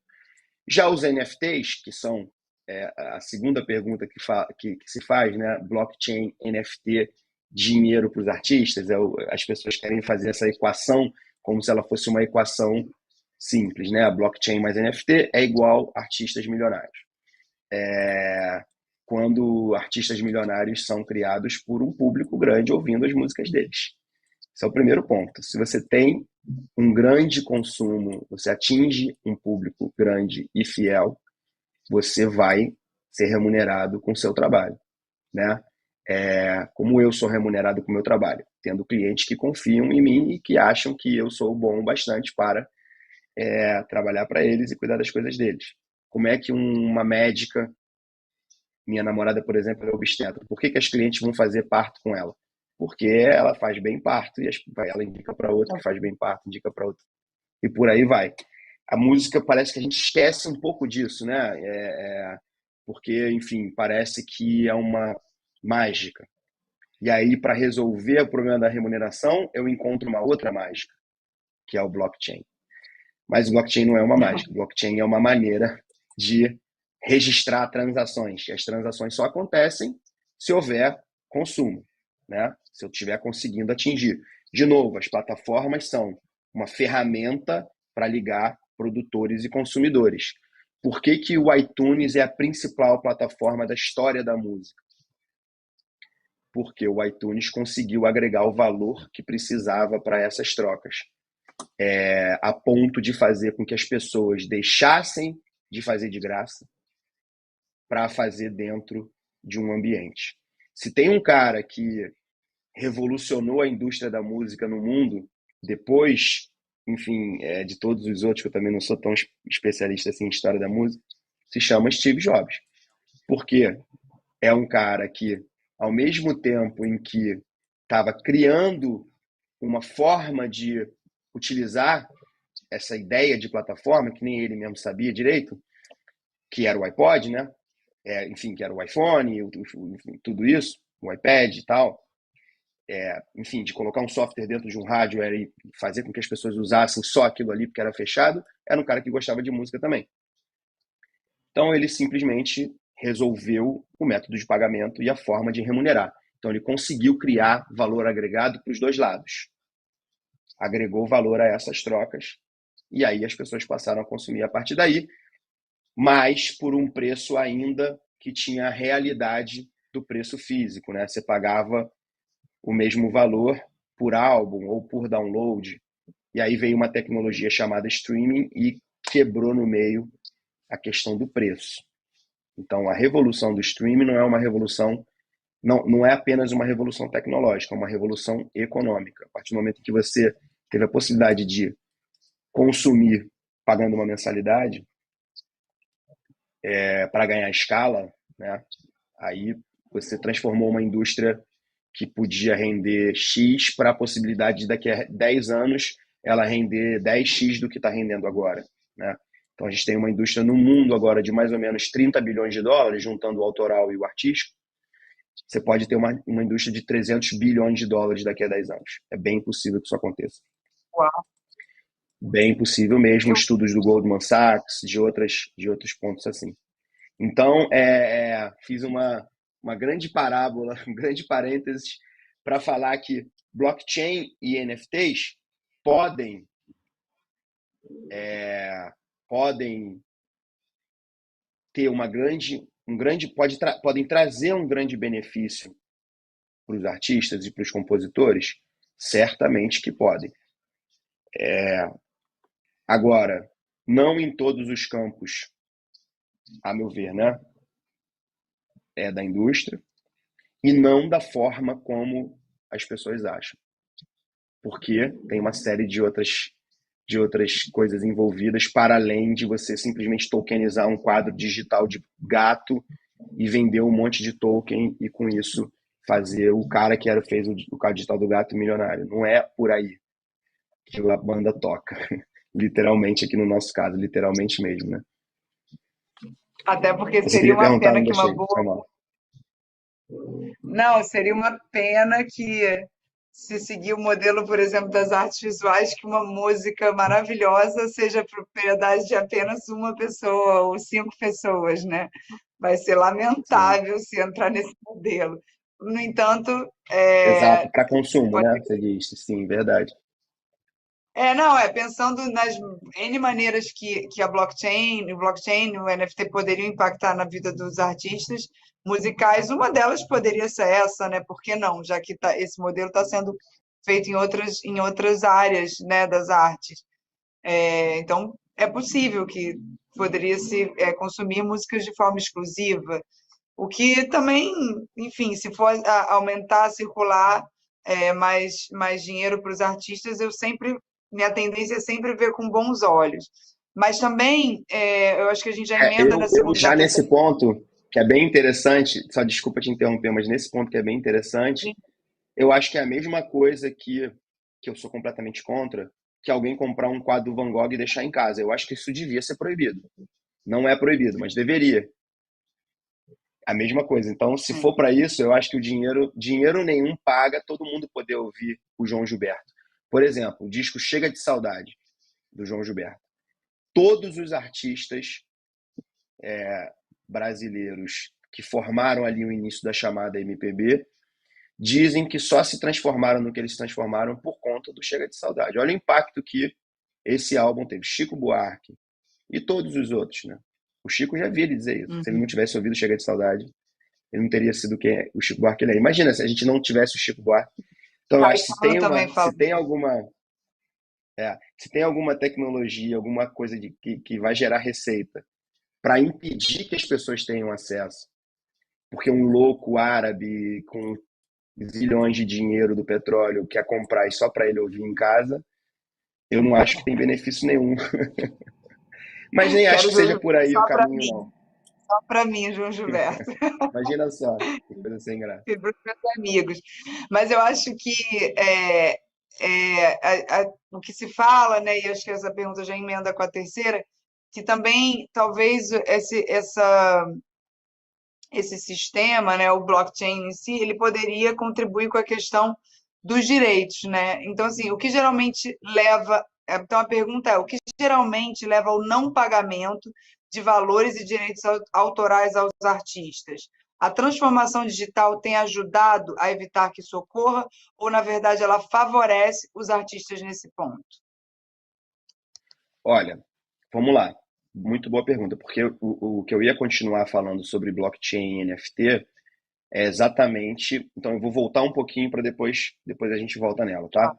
Já os NFTs, que são a segunda pergunta que se faz, né? Blockchain, NFT, dinheiro para os artistas, as pessoas querem fazer essa equação como se ela fosse uma equação simples, né? Blockchain mais NFT é igual artistas milionários. Quando artistas milionários são criados por um público grande ouvindo as músicas deles. Esse é o primeiro ponto. Se você tem um grande consumo, você atinge um público grande e fiel, você vai ser remunerado com o seu trabalho, né? Como eu sou remunerado com o meu trabalho, tendo clientes que confiam em mim e que acham que eu sou bom bastante para trabalhar para eles e cuidar das coisas deles. Como é que uma médica, minha namorada, por exemplo, é obstetra, por que as clientes vão fazer parto com ela? Porque ela faz bem parto e ela indica para outra que faz bem parto, indica para outra e por aí vai. A música parece que a gente esquece um pouco disso, né? Porque, enfim, parece que é uma mágica. E aí, para resolver o problema da remuneração, eu encontro uma outra mágica, que é o blockchain. Mas o blockchain não é uma mágica. O blockchain é uma maneira de registrar transações. E as transações só acontecem se houver consumo, né? Se eu estiver conseguindo atingir. De novo, as plataformas são uma ferramenta para ligar produtores e consumidores. Por que que o iTunes é a principal plataforma da história da música? Porque o iTunes conseguiu agregar o valor que precisava para essas trocas, a ponto de fazer com que as pessoas deixassem de fazer de graça para fazer dentro de um ambiente. Se tem um cara que revolucionou a indústria da música no mundo, depois, enfim, de todos os outros, que eu também não sou tão especialista assim em história da música, se chama Steve Jobs. Porque é um cara que, ao mesmo tempo em que estava criando uma forma de utilizar essa ideia de plataforma, que nem ele mesmo sabia direito, que era o iPod, né? Enfim, que era o iPhone, tudo isso, o iPad e tal. Enfim, de colocar um software dentro de um rádio e fazer com que as pessoas usassem só aquilo ali porque era fechado, era um cara que gostava de música também. Então, ele simplesmente resolveu o método de pagamento e a forma de remunerar. Então, ele conseguiu criar valor agregado para os dois lados. Agregou valor a essas trocas e aí as pessoas passaram a consumir a partir daí, mas por um preço ainda que tinha a realidade do preço físico, né? Você pagava o mesmo valor por álbum ou por download. E aí veio uma tecnologia chamada streaming e quebrou no meio a questão do preço. Então, a revolução do streaming não é uma revolução, não é apenas uma revolução tecnológica, é uma revolução econômica. A partir do momento que você teve a possibilidade de consumir pagando uma mensalidade para ganhar escala, né? Aí você transformou uma indústria que podia render X para a possibilidade de daqui a 10 anos ela render 10x do que está rendendo agora, né? Então a gente tem uma indústria no mundo agora de mais ou menos 30 bilhões de dólares, juntando o autoral e o artístico. Você pode ter uma indústria de 300 bilhões de dólares daqui a 10 anos. É bem possível que isso aconteça. Uau. Bem possível mesmo, estudos do Goldman Sachs, de outros pontos assim. Então, fiz uma grande parábola, um grande parênteses, para falar que blockchain e NFTs podem ter podem trazer um grande benefício para os artistas e para os compositores? Certamente que podem. Agora, não em todos os campos, a meu ver, né? Da indústria, e não da forma como as pessoas acham. Porque tem uma série de outras coisas envolvidas, para além de você simplesmente tokenizar um quadro digital de gato e vender um monte de token e, com isso, fazer o cara que fez o quadro digital do gato milionário. Não é por aí que a banda toca. Literalmente, aqui no nosso caso, literalmente mesmo, né? Até porque Você seria queria uma perguntar, pena não que uma deixei. boa. Foi mal. Não, seria uma pena que, se seguir o modelo, por exemplo, das artes visuais, que uma música maravilhosa seja propriedade de apenas uma pessoa ou 5 pessoas, né? Vai ser Sim. lamentável se entrar nesse modelo. No entanto, Exato, para consumo, pode. né? Você disse, sim, verdade. Não, pensando nas N maneiras que o blockchain e o NFT poderiam impactar na vida dos artistas musicais, uma delas poderia ser essa, né? Por que não? Já que esse modelo está sendo feito em outras áreas, né, das artes. Então, é possível que poderia se consumir músicas de forma exclusiva, o que também, enfim, se for aumentar, circular mais dinheiro para os artistas, minha tendência é sempre ver com bons olhos. Mas também, eu acho que a gente já emenda Eu na já nesse terceira. ponto, que é bem interessante, só desculpa te interromper, mas nesse ponto que é bem interessante, eu acho que é a mesma coisa que eu sou completamente contra, que alguém comprar um quadro do Van Gogh e deixar em casa. Eu acho que isso devia ser proibido. Não é proibido, mas deveria. A mesma coisa. Então, se for para isso, eu acho que o dinheiro nenhum paga todo mundo poder ouvir o João Gilberto. Por exemplo, o disco Chega de Saudade, do João Gilberto. Todos os artistas brasileiros que formaram ali o início da chamada MPB dizem que só se transformaram no que eles se transformaram por conta do Chega de Saudade. Olha o impacto que esse álbum teve. Chico Buarque e todos os outros, né? O Chico já via ele dizer isso. Se ele não tivesse ouvido Chega de Saudade, ele não teria sido quem o Chico Buarque ele é. Imagina se a gente não tivesse o Chico Buarque. Então, eu acho que Caetano também fala. se tem alguma tecnologia, alguma coisa que vai gerar receita para impedir que as pessoas tenham acesso, porque um louco árabe com zilhões de dinheiro do petróleo quer comprar só para ele ouvir em casa, eu não acho que tem benefício nenhum. Mas nem acho Quero que seja João por aí o só para caminho, mim, não. só para mim, João Gilberto. Imagina só, que coisa sem graça. E para os meus amigos. Mas eu acho que o que se fala, né, e acho que essa pergunta já emenda com a terceira, que também talvez esse sistema, né, o blockchain em si, ele poderia contribuir com a questão dos direitos, né? Então, assim, o que geralmente leva. Então, a pergunta é: o que geralmente leva ao não pagamento de valores e direitos autorais aos artistas? A transformação digital tem ajudado a evitar que isso ocorra, ou, na verdade, ela favorece os artistas nesse ponto? Olha, vamos lá. Muito boa pergunta, porque o que eu ia continuar falando sobre blockchain e NFT é exatamente. Então, eu vou voltar um pouquinho para depois a gente volta nela, tá?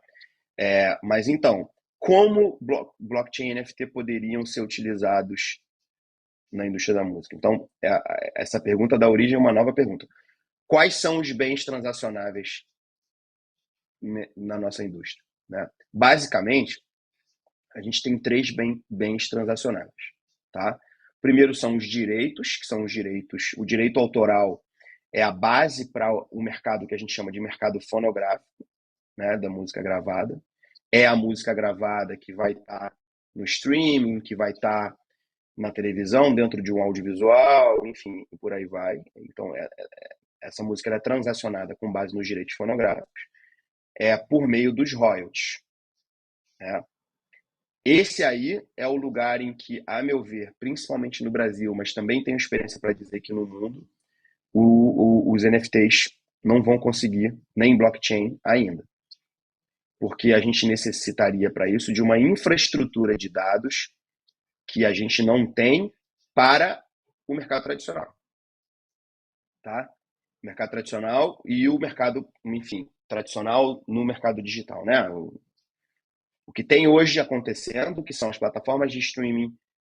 Mas então, como blockchain e NFT poderiam ser utilizados na indústria da música? Então, essa pergunta dá origem a uma nova pergunta. Quais são os bens transacionáveis na nossa indústria, né? Basicamente, a gente tem três bens transacionáveis, tá? Primeiro são os direitos, que são os direitos. O direito autoral é a base para o mercado que a gente chama de mercado fonográfico, né, da música gravada. É a música gravada que vai estar no streaming, que vai estar na televisão, dentro de um audiovisual, enfim, e por aí vai. Então, essa música é transacionada com base nos direitos fonográficos, por meio dos royalties, né? Esse aí é o lugar em que, a meu ver, principalmente no Brasil, mas também tenho experiência para dizer que no mundo, os NFTs não vão conseguir, nem blockchain ainda. Porque a gente necessitaria para isso de uma infraestrutura de dados que a gente não tem para o mercado tradicional. Tá? O mercado tradicional e o mercado, enfim, tradicional no mercado digital, né? O que tem hoje acontecendo, que são as plataformas de streaming,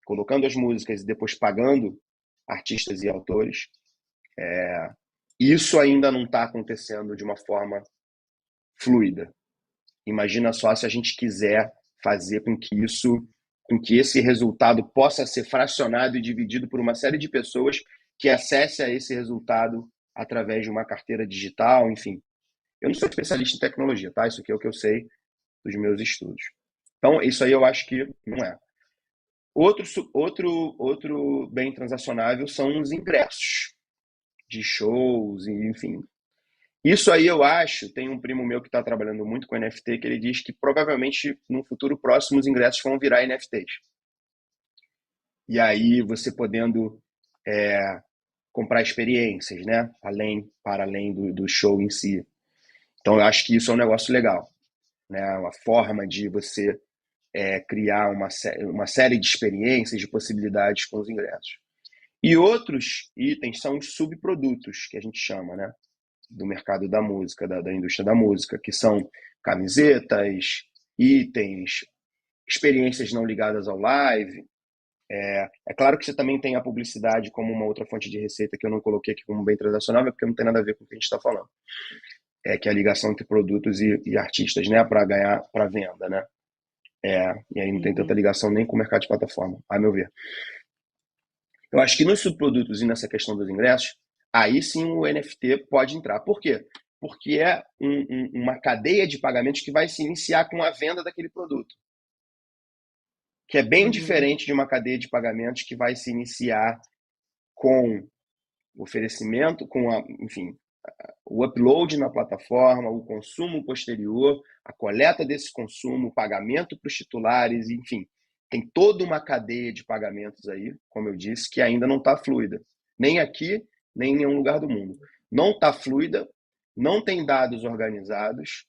colocando as músicas e depois pagando artistas e autores, isso ainda não está acontecendo de uma forma fluida. Imagina só se a gente quiser fazer com que esse resultado possa ser fracionado e dividido por uma série de pessoas que acesse a esse resultado através de uma carteira digital, enfim. Eu não sou especialista em tecnologia, tá? Isso aqui é o que eu sei dos meus estudos. Então, isso aí eu acho que não é. Outro bem transacionável são os ingressos de shows, enfim. Isso aí eu acho, tem um primo meu que está trabalhando muito com NFT, que ele diz que provavelmente no futuro próximo os ingressos vão virar NFTs. E aí você podendo comprar experiências, né? Para além do show em si. Então eu acho que isso é um negócio legal, né? Uma forma de você criar uma série de experiências, de possibilidades com os ingressos. E outros itens são os subprodutos, que a gente chama, né? do mercado da música, da indústria da música, que são camisetas, itens, experiências não ligadas ao live. É claro que você também tem a publicidade como uma outra fonte de receita que eu não coloquei aqui como bem transacional, porque não tem nada a ver com o que a gente está falando. Que é a ligação entre produtos e artistas, né, para ganhar, para venda, né? E aí não tem tanta ligação nem com o mercado de plataforma, a meu ver. Eu acho que nos subprodutos e nessa questão dos ingressos, aí sim o NFT pode entrar. Por quê? Porque é uma cadeia de pagamentos que vai se iniciar com a venda daquele produto, que é bem diferente de uma cadeia de pagamentos que vai se iniciar com o oferecimento, enfim, o upload na plataforma, o consumo posterior, a coleta desse consumo, o pagamento para os titulares, enfim. Tem toda uma cadeia de pagamentos aí, como eu disse, que ainda não está fluida. Nem aqui, nem em nenhum lugar do mundo. Não está fluida, não tem dados organizados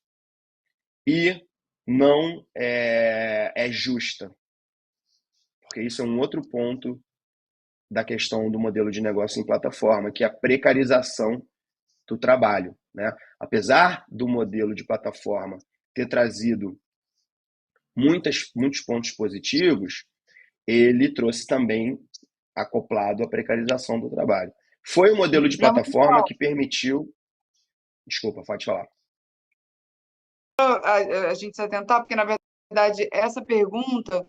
e não é justa. Porque isso é um outro ponto da questão do modelo de negócio em plataforma, que é a precarização do trabalho, né? Apesar do modelo de plataforma ter trazido muitos pontos positivos, ele trouxe também acoplado a precarização do trabalho. Foi o modelo de plataforma que permitiu... Desculpa, pode falar. A gente se atentar, porque, na verdade, essa pergunta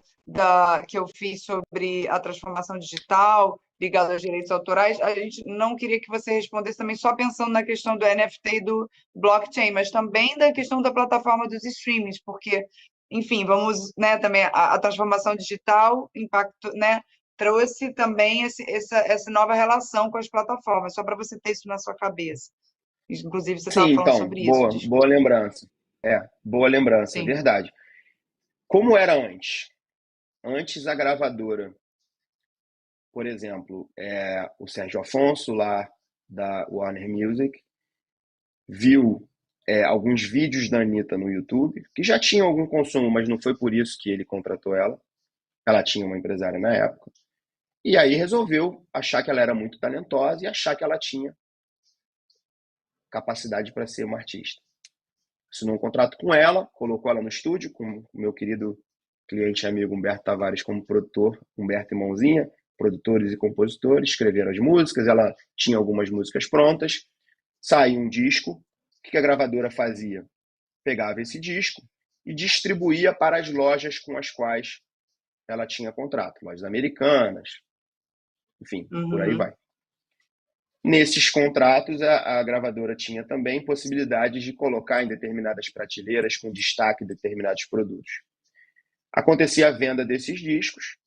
que eu fiz sobre a transformação digital ligada aos direitos autorais, a gente não queria que você respondesse também só pensando na questão do NFT e do blockchain, mas também da questão da plataforma dos streamings, porque, enfim, vamos, né, também a transformação digital impacto, né, trouxe também essa nova relação com as plataformas, só para você ter isso na sua cabeça. Inclusive, você Sim, estava falando então, sobre isso, boa lembrança. Boa lembrança, é Sim. verdade. Como era antes? Antes a gravadora, por exemplo, o Sérgio Afonso, lá da Warner Music, viu alguns vídeos da Anitta no YouTube, que já tinham algum consumo, mas não foi por isso que ele contratou ela. Ela tinha uma empresária na época. E aí resolveu achar que ela era muito talentosa e achar que ela tinha capacidade para ser uma artista. Assinou um contrato com ela, colocou ela no estúdio, com o meu querido cliente e amigo Humberto Tavares como produtor, Humberto e Mãozinha, produtores e compositores, escreveram as músicas, ela tinha algumas músicas prontas, saiu um disco. O que a gravadora fazia? Pegava esse disco e distribuía para as lojas com as quais ela tinha contrato, lojas americanas, enfim, por aí vai. Nesses contratos, a gravadora tinha também possibilidades de colocar em determinadas prateleiras com destaque determinados produtos. Acontecia a venda desses discos,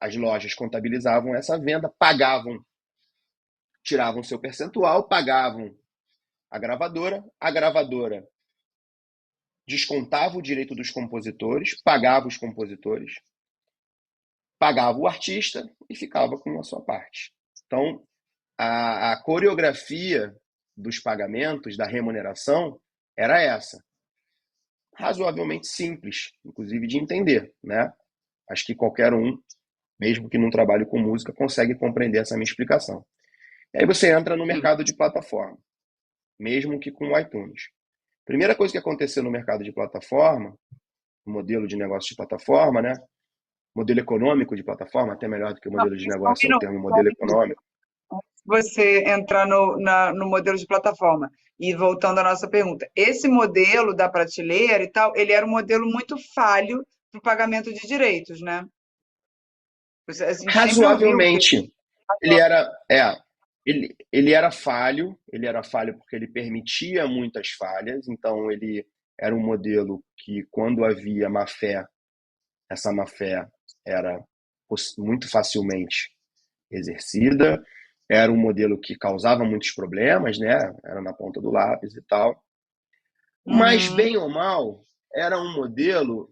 as lojas contabilizavam essa venda, tiravam seu percentual, pagavam a gravadora descontava o direito dos compositores, pagava os compositores, pagava o artista e ficava com a sua parte. Então, a coreografia dos pagamentos, da remuneração, era essa. Razoavelmente simples, inclusive de entender, né? Acho que qualquer um, mesmo que não trabalhe com música, consegue compreender essa minha explicação. E aí você entra no mercado de plataforma, mesmo que com o iTunes. Primeira coisa que aconteceu no mercado de plataforma, o modelo de negócio de plataforma, né? Modelo econômico de plataforma, até melhor do que o modelo de negócio, é o termo modelo econômico. Você entrar no modelo de plataforma. E voltando à nossa pergunta, esse modelo da prateleira e tal, ele era um modelo muito falho para o pagamento de direitos, né? A gente sempre ouviu Razoavelmente. Ele era falho porque ele permitia muitas falhas, então ele era um modelo que, quando havia má-fé, essa má-fé era muito facilmente exercida, era um modelo que causava muitos problemas, né? Era na ponta do lápis e tal. Mas, bem ou mal, era um modelo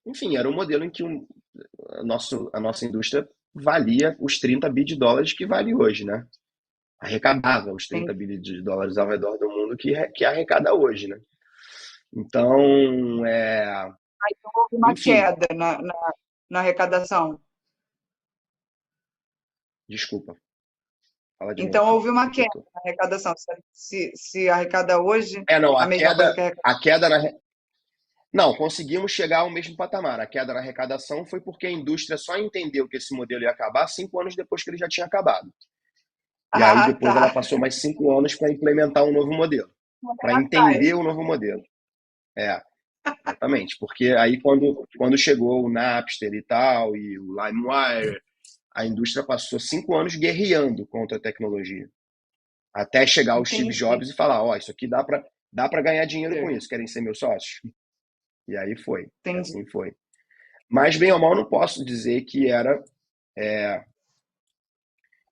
enfim, era um modelo em que a nossa indústria valia os 30 bi de dólares que vale hoje, né? Arrecadava os 30 bi de dólares ao redor do mundo que arrecada hoje, né? Então, Aí houve uma enfim, queda na arrecadação. Desculpa, fala de novo Então houve uma que queda cortou. na arrecadação. Se arrecada hoje Não, a mesma coisa que arrecada. a queda na, não, conseguimos chegar ao mesmo patamar. A queda na arrecadação foi porque a indústria só entendeu que esse modelo ia acabar 5 anos depois que ele já tinha acabado. E aí Ah, depois ela tá. passou mais 5 anos para implementar um novo modelo, para entender Atrás. o novo modelo. É, exatamente. Porque aí quando chegou o Napster e tal, e o LimeWire, a indústria passou 5 anos guerreando contra a tecnologia. Até chegar o Steve Entendi. Jobs e falar, ó, isso aqui dá para ganhar dinheiro com isso, querem ser meus sócios? E aí foi, Entendi. assim foi. Mas, bem ou mal, não posso dizer que era. é,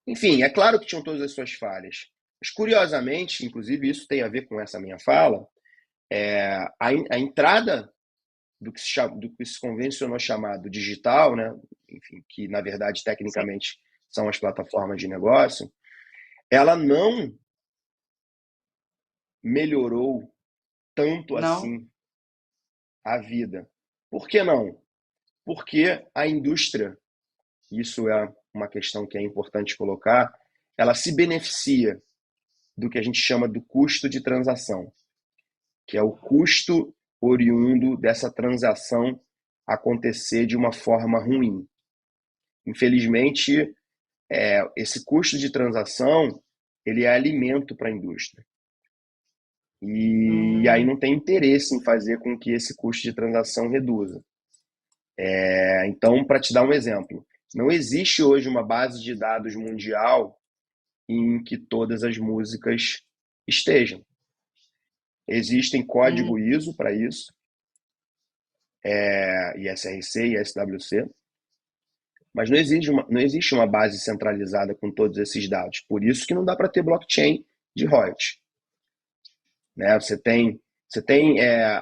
Enfim, é claro que tinham todas as suas falhas. Mas, curiosamente, inclusive isso tem a ver com essa minha fala, a entrada do que se convencionou chamado digital, né? Enfim, que na verdade, Sim. tecnicamente, são as plataformas de negócio, ela não melhorou tanto Não? assim a vida. Por que não? Porque a indústria, isso é uma questão que é importante colocar, ela se beneficia do que a gente chama do custo de transação, que é o custo oriundo dessa transação acontecer de uma forma ruim. Infelizmente, esse custo de transação ele é alimento para a indústria. E aí Hum, não tem interesse em fazer com que esse custo de transação reduza. Então, para te dar um exemplo, não existe hoje uma base de dados mundial em que todas as músicas estejam. Existem hum. código ISO para isso, ISRC e SWC, mas não existe uma base centralizada com todos esses dados. Por isso que não dá para ter blockchain de royalties. Né?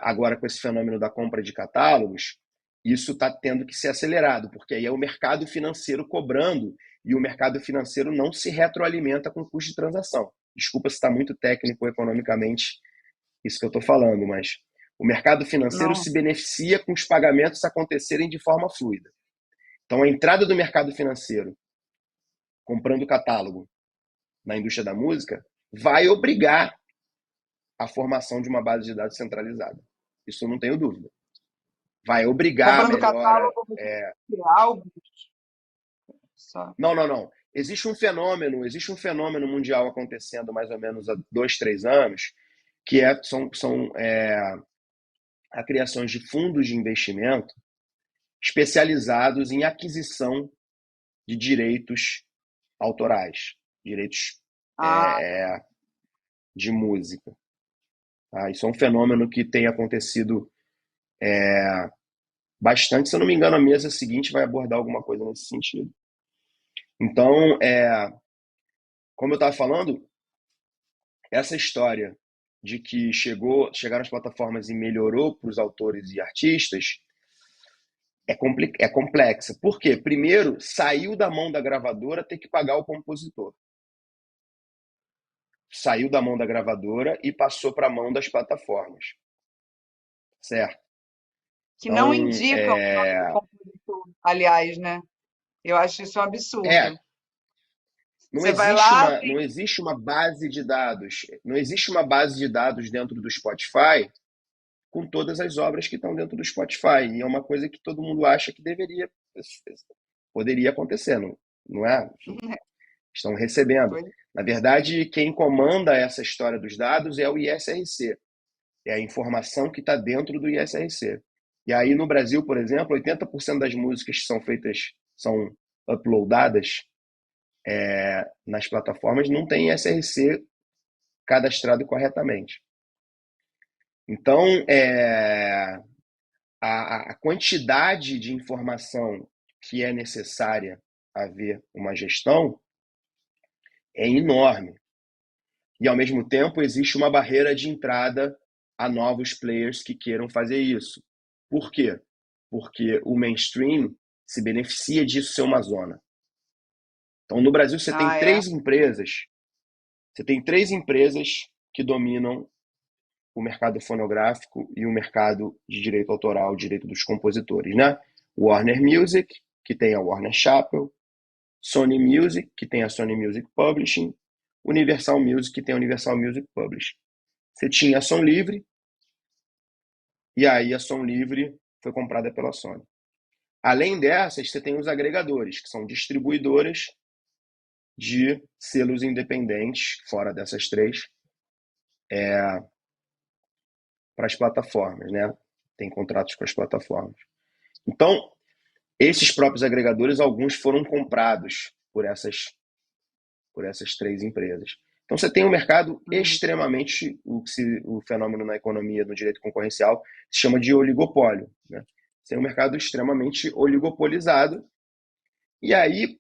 Agora com esse fenômeno da compra de catálogos, isso está tendo que ser acelerado, porque aí é o mercado financeiro cobrando e o mercado financeiro não se retroalimenta com o custo de transação. Desculpa se está muito técnico economicamente isso que eu estou falando, mas o mercado financeiro Não. se beneficia com os pagamentos acontecerem de forma fluida. Então, a entrada do mercado financeiro comprando catálogo na indústria da música vai obrigar a formação de uma base de dados centralizada. Isso eu não tenho dúvida. Vai obrigar a Comprando melhora. catálogo de álbum só. Não, não, não. Existe um fenômeno mundial acontecendo mais ou menos há 2, 3 anos, que são a criação de fundos de investimento especializados em aquisição de direitos autorais, direitos Ah, de música. Tá? Isso é um fenômeno que tem acontecido bastante. Se eu não me engano, a mesa seguinte vai abordar alguma coisa nesse sentido. Então, como eu estava falando, essa história de que chegaram as plataformas e melhorou para os autores e artistas é complexa. Por quê? Primeiro, saiu da mão da gravadora ter que pagar o compositor. Saiu da mão da gravadora e passou para a mão das plataformas. Certo? que não Então, indicam o nome do compositor, aliás, né? Eu acho isso um é, absurdo. não Você vai existe lá, uma, não existe uma base de dados, não existe uma base de dados dentro do Spotify com todas as obras que estão dentro do Spotify. E é uma coisa que todo mundo acha que poderia acontecer, não é? Estão recebendo. pois, Na verdade, quem comanda essa história dos dados é o ISRC. É a informação que está dentro do ISRC. E aí, no Brasil, por exemplo, 80% das músicas que são feitas, são uploadadas nas plataformas, não tem ISRC cadastrado corretamente. Então, a quantidade de informação que é necessária haver uma gestão é enorme. E, ao mesmo tempo, existe uma barreira de entrada a novos players que queiram fazer isso. Por quê? Porque o mainstream se beneficia disso ser uma zona. Então, no Brasil, ah, é. você tem três empresas que dominam o mercado fonográfico e o mercado de direito autoral, direito dos compositores, né? Warner Music, que tem a Warner Chappell, Sony Music, que tem a Sony Music Publishing, Universal Music, que tem a Universal Music Publishing. Você tinha a Som Livre, e aí a Som Livre foi comprada pela Sony. Além dessas, você tem os agregadores, que são distribuidoras de selos independentes, fora dessas três, para as plataformas, né? Tem contratos com as plataformas. Então, esses próprios agregadores, alguns foram comprados por essas três empresas. Então, você tem um mercado extremamente, o fenômeno na economia, no direito concorrencial, se chama de oligopólio, né? Você tem um mercado extremamente oligopolizado. E aí,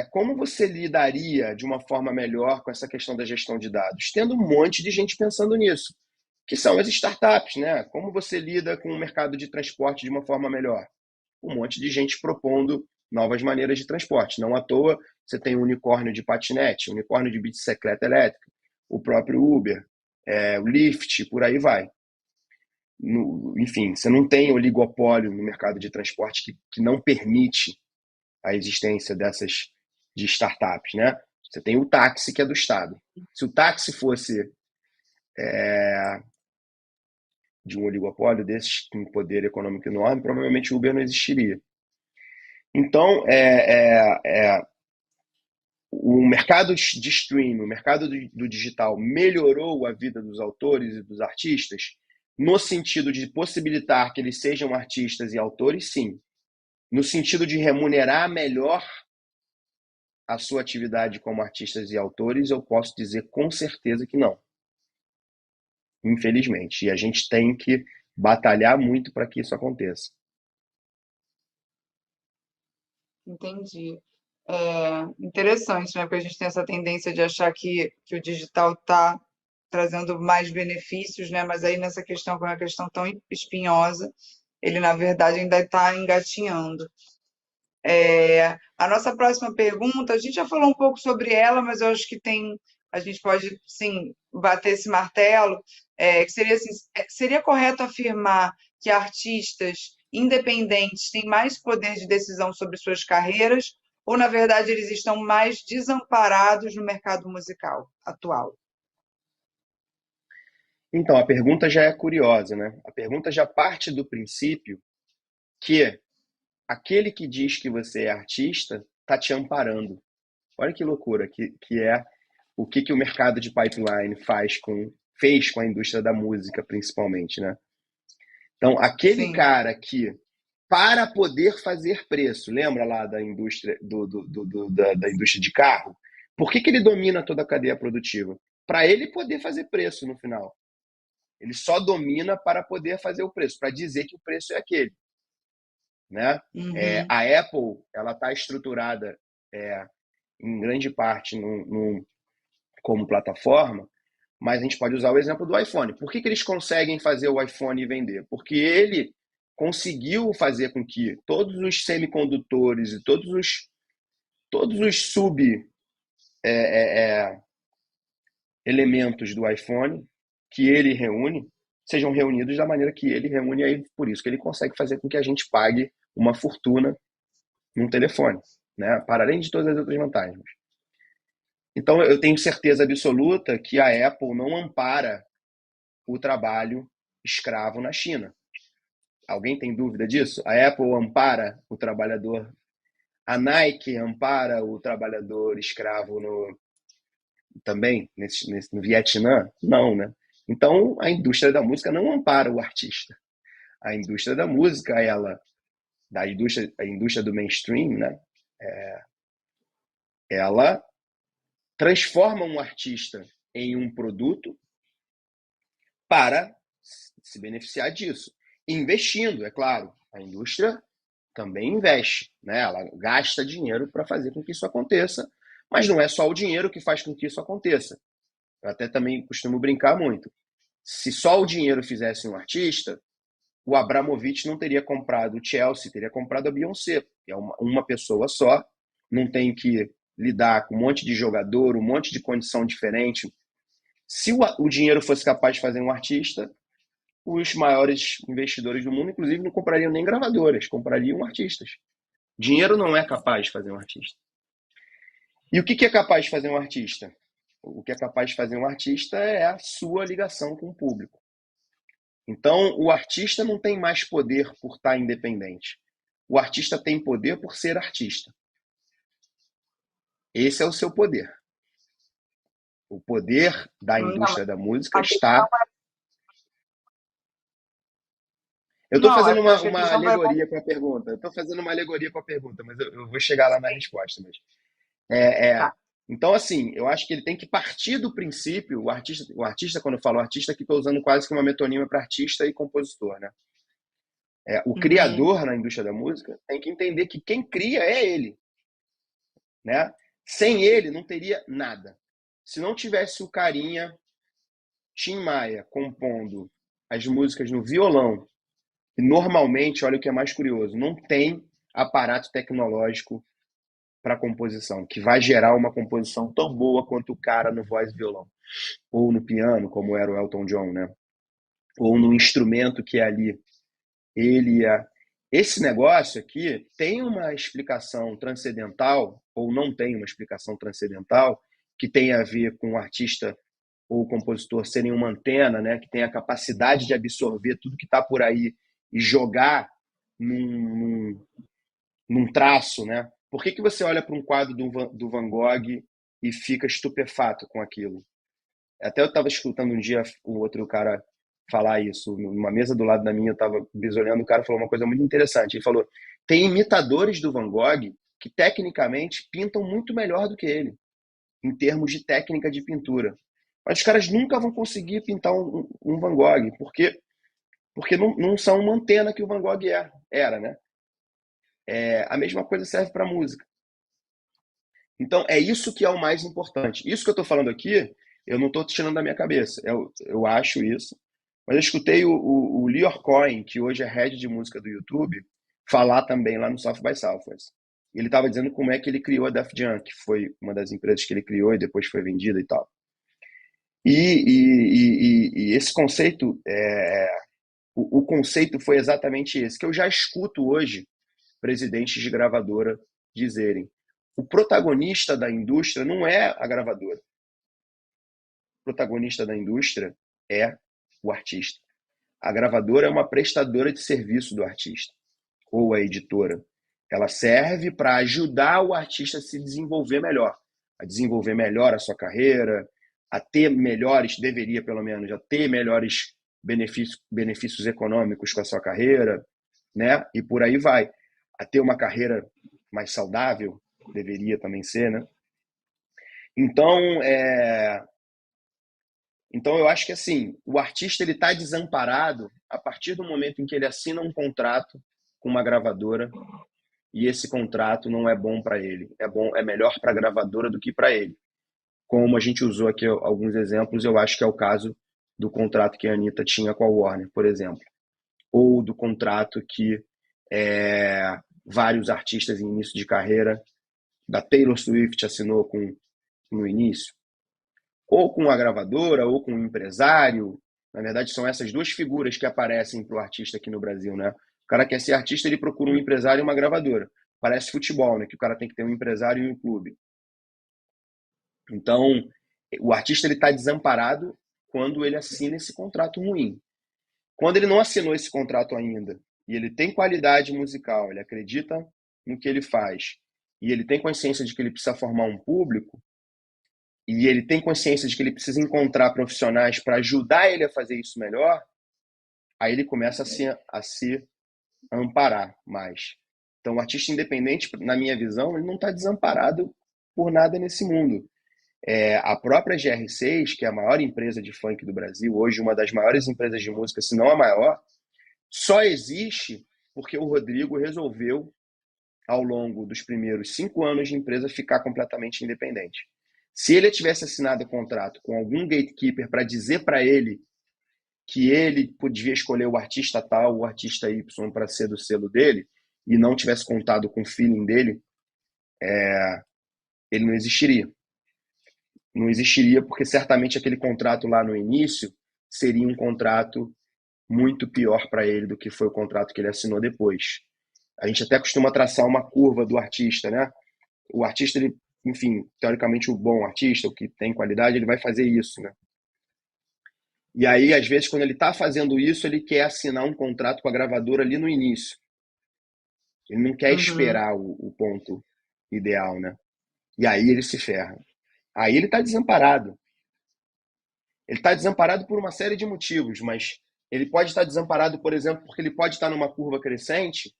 como você lidaria de uma forma melhor com essa questão da gestão de dados? Tendo um monte de gente pensando nisso, que são as startups, né? Como você lida com o mercado de transporte de uma forma melhor? Um monte de gente propondo novas maneiras de transporte. Não à toa, você tem o unicórnio de patinete, o unicórnio de bicicleta elétrica, o próprio Uber, o Lyft, por aí vai. Enfim, você não tem oligopólio no mercado de transporte que não permite a existência de startups, né? Você tem o táxi, que é do Estado. Se o táxi fosse de um oligopólio desses com poder econômico enorme, provavelmente o Uber não existiria. Então, o mercado de streaming, o mercado do digital melhorou a vida dos autores e dos artistas no sentido de possibilitar que eles sejam artistas e autores, sim. No sentido de remunerar melhor a sua atividade como artistas e autores, eu posso dizer com certeza que não. Infelizmente. E a gente tem que batalhar muito para que isso aconteça. Entendi. Interessante, né? Porque a gente tem essa tendência de achar que o digital está trazendo mais benefícios, né? Mas aí nessa questão, como é uma questão tão espinhosa, ele na verdade ainda está engatinhando. A nossa próxima pergunta, a gente já falou um pouco sobre ela, mas eu acho que a gente pode sim bater esse martelo, que seria assim, seria correto afirmar que artistas independentes têm mais poder de decisão sobre suas carreiras, ou na verdade eles estão mais desamparados no mercado musical atual? Então, a pergunta já é curiosa, né? A pergunta já parte do princípio que aquele que diz que você é artista está te amparando. Olha que loucura que é o que o mercado de pipeline fez com a indústria da música, principalmente, né? Então, aquele Sim. cara que, para poder fazer preço, lembra lá da indústria da indústria de carro? Por que ele domina toda a cadeia produtiva? Para ele poder fazer preço no final. Ele só domina para poder fazer o preço, para dizer que o preço é aquele, né? Uhum. A Apple, ela está estruturada em grande parte como plataforma, mas a gente pode usar o exemplo do iPhone. Por que eles conseguem fazer o iPhone vender? Porque ele conseguiu fazer com que todos os semicondutores e todos os elementos do iPhone que ele reúne sejam reunidos da maneira que ele reúne, aí por isso que ele consegue fazer com que a gente pague uma fortuna num telefone, né? Para além de todas as outras vantagens. Então, eu tenho certeza absoluta que a Apple não ampara o trabalho escravo na China. Alguém tem dúvida disso? A Apple ampara o trabalhador, a Nike ampara o trabalhador escravo também no Vietnã? Não, né? Então, a indústria da música não ampara o artista. A indústria da música, a indústria do mainstream, né? Ela transforma um artista em um produto para se beneficiar disso. Investindo, é claro. A indústria também investe, né? Ela gasta dinheiro para fazer com que isso aconteça, mas não é só o dinheiro que faz com que isso aconteça. Eu até também costumo brincar muito. Se só o dinheiro fizesse um artista, o Abramovich não teria comprado o Chelsea, teria comprado a Beyoncé. É uma pessoa só, não tem que lidar com um monte de jogador, um monte de condição diferente. Se o dinheiro fosse capaz de fazer um artista, os maiores investidores do mundo, inclusive, não comprariam nem gravadoras, comprariam artistas. Dinheiro não é capaz de fazer um artista. E o que é capaz de fazer um artista? O que é capaz de fazer um artista é a sua ligação com o público. Então, o artista não tem mais poder por estar independente. O artista tem poder por ser artista. Esse é o seu poder. O poder da Não, indústria da música a questão está. Eu estou não, fazendo eu acho que a uma questão vai alegoria com a pergunta. Eu estou fazendo uma alegoria com a pergunta, mas eu vou chegar lá na resposta. Mas é. voltar. Então, assim, eu acho que ele tem que partir do princípio, quando eu falo artista, aqui estou usando quase que uma metonímia para artista e compositor, né? O Uhum. criador na indústria da música tem que entender que quem cria é ele, né? Sem ele não teria nada. Se não tivesse o carinha Tim Maia compondo as músicas no violão, e normalmente, olha o que é mais curioso, não tem aparato tecnológico para composição, que vai gerar uma composição tão boa quanto o cara no voz e violão, ou no piano, como era o Elton John, né? Ou no instrumento que é ali ele é. Esse negócio aqui tem uma explicação transcendental, ou não tem uma explicação transcendental, que tem a ver com o artista ou o compositor serem uma antena, né, que tem a capacidade de absorver tudo que está por aí e jogar num, num traço, né? Por que você olha para um quadro do Van Gogh e fica estupefato com aquilo? Até eu estava escutando um dia o outro cara falar isso, numa mesa do lado da minha, eu estava bisolhando, o cara falou uma coisa muito interessante. Ele falou: tem imitadores do Van Gogh que tecnicamente pintam muito melhor do que ele, em termos de técnica de pintura. Mas os caras nunca vão conseguir pintar um Van Gogh, porque não são uma antena que o Van Gogh era, né? A mesma coisa serve para música. Então, é isso que é o mais importante. Isso que eu estou falando aqui, eu não estou tirando da minha cabeça. Eu acho isso. Mas eu escutei o Lior Cohen, que hoje é head de música do YouTube, falar também lá no South by Southwest. Ele estava dizendo como é que ele criou a Def Jam, que foi uma das empresas que ele criou e depois foi vendida e tal. E esse conceito, o conceito foi exatamente esse, que eu já escuto hoje presidentes de gravadora dizerem: o protagonista da indústria não é a gravadora. O protagonista da indústria é o artista. A gravadora é uma prestadora de serviço do artista, ou a editora. Ela serve para ajudar o artista a se desenvolver melhor, a desenvolver melhor a sua carreira, a ter melhores, deveria pelo menos, a ter melhores benefícios econômicos com a sua carreira, né? E por aí vai. A ter uma carreira mais saudável, deveria também ser, né? Então, então eu acho que assim, o artista ele está desamparado a partir do momento em que ele assina um contrato com uma gravadora e esse contrato não é bom para ele. É melhor para a gravadora do que para ele. Como a gente usou aqui alguns exemplos, eu acho que é o caso do contrato que a Anitta tinha com a Warner, por exemplo. Ou do contrato que vários artistas em início de carreira da Taylor Swift assinou no início. Ou com a gravadora, ou com o empresário. Na verdade, são essas duas figuras que aparecem para o artista aqui no Brasil, né? O cara quer ser artista, ele procura um empresário e uma gravadora. Parece futebol, né? Que o cara tem que ter um empresário e um clube. Então, o artista ele está desamparado quando ele assina esse contrato ruim. Quando ele não assinou esse contrato ainda, e ele tem qualidade musical, ele acredita no que ele faz, e ele tem consciência de que ele precisa formar um público, e ele tem consciência de que ele precisa encontrar profissionais para ajudar ele a fazer isso melhor, aí ele começa a se amparar mais. Então, o artista independente, na minha visão, ele não está desamparado por nada nesse mundo. A própria GR6, que é a maior empresa de funk do Brasil, hoje uma das maiores empresas de música, se não a maior, só existe porque o Rodrigo resolveu, ao longo dos primeiros 5 anos de empresa, ficar completamente independente. Se ele tivesse assinado o contrato com algum gatekeeper para dizer para ele que ele podia escolher o artista tal, o artista Y para ser do selo dele, e não tivesse contado com o feeling dele, ele não existiria. Não existiria porque certamente aquele contrato lá no início seria um contrato muito pior para ele do que foi o contrato que ele assinou depois. A gente até costuma traçar uma curva do artista, né? O artista ele enfim, teoricamente o bom artista, o que tem qualidade, ele vai fazer isso, né? E aí, às vezes, quando ele está fazendo isso, ele quer assinar um contrato com a gravadora ali no início. Ele não quer Uhum. esperar o ponto ideal, né? E aí ele se ferra. Aí ele está desamparado. Ele está desamparado por uma série de motivos, mas ele pode estar desamparado, por exemplo, porque ele pode estar numa curva crescente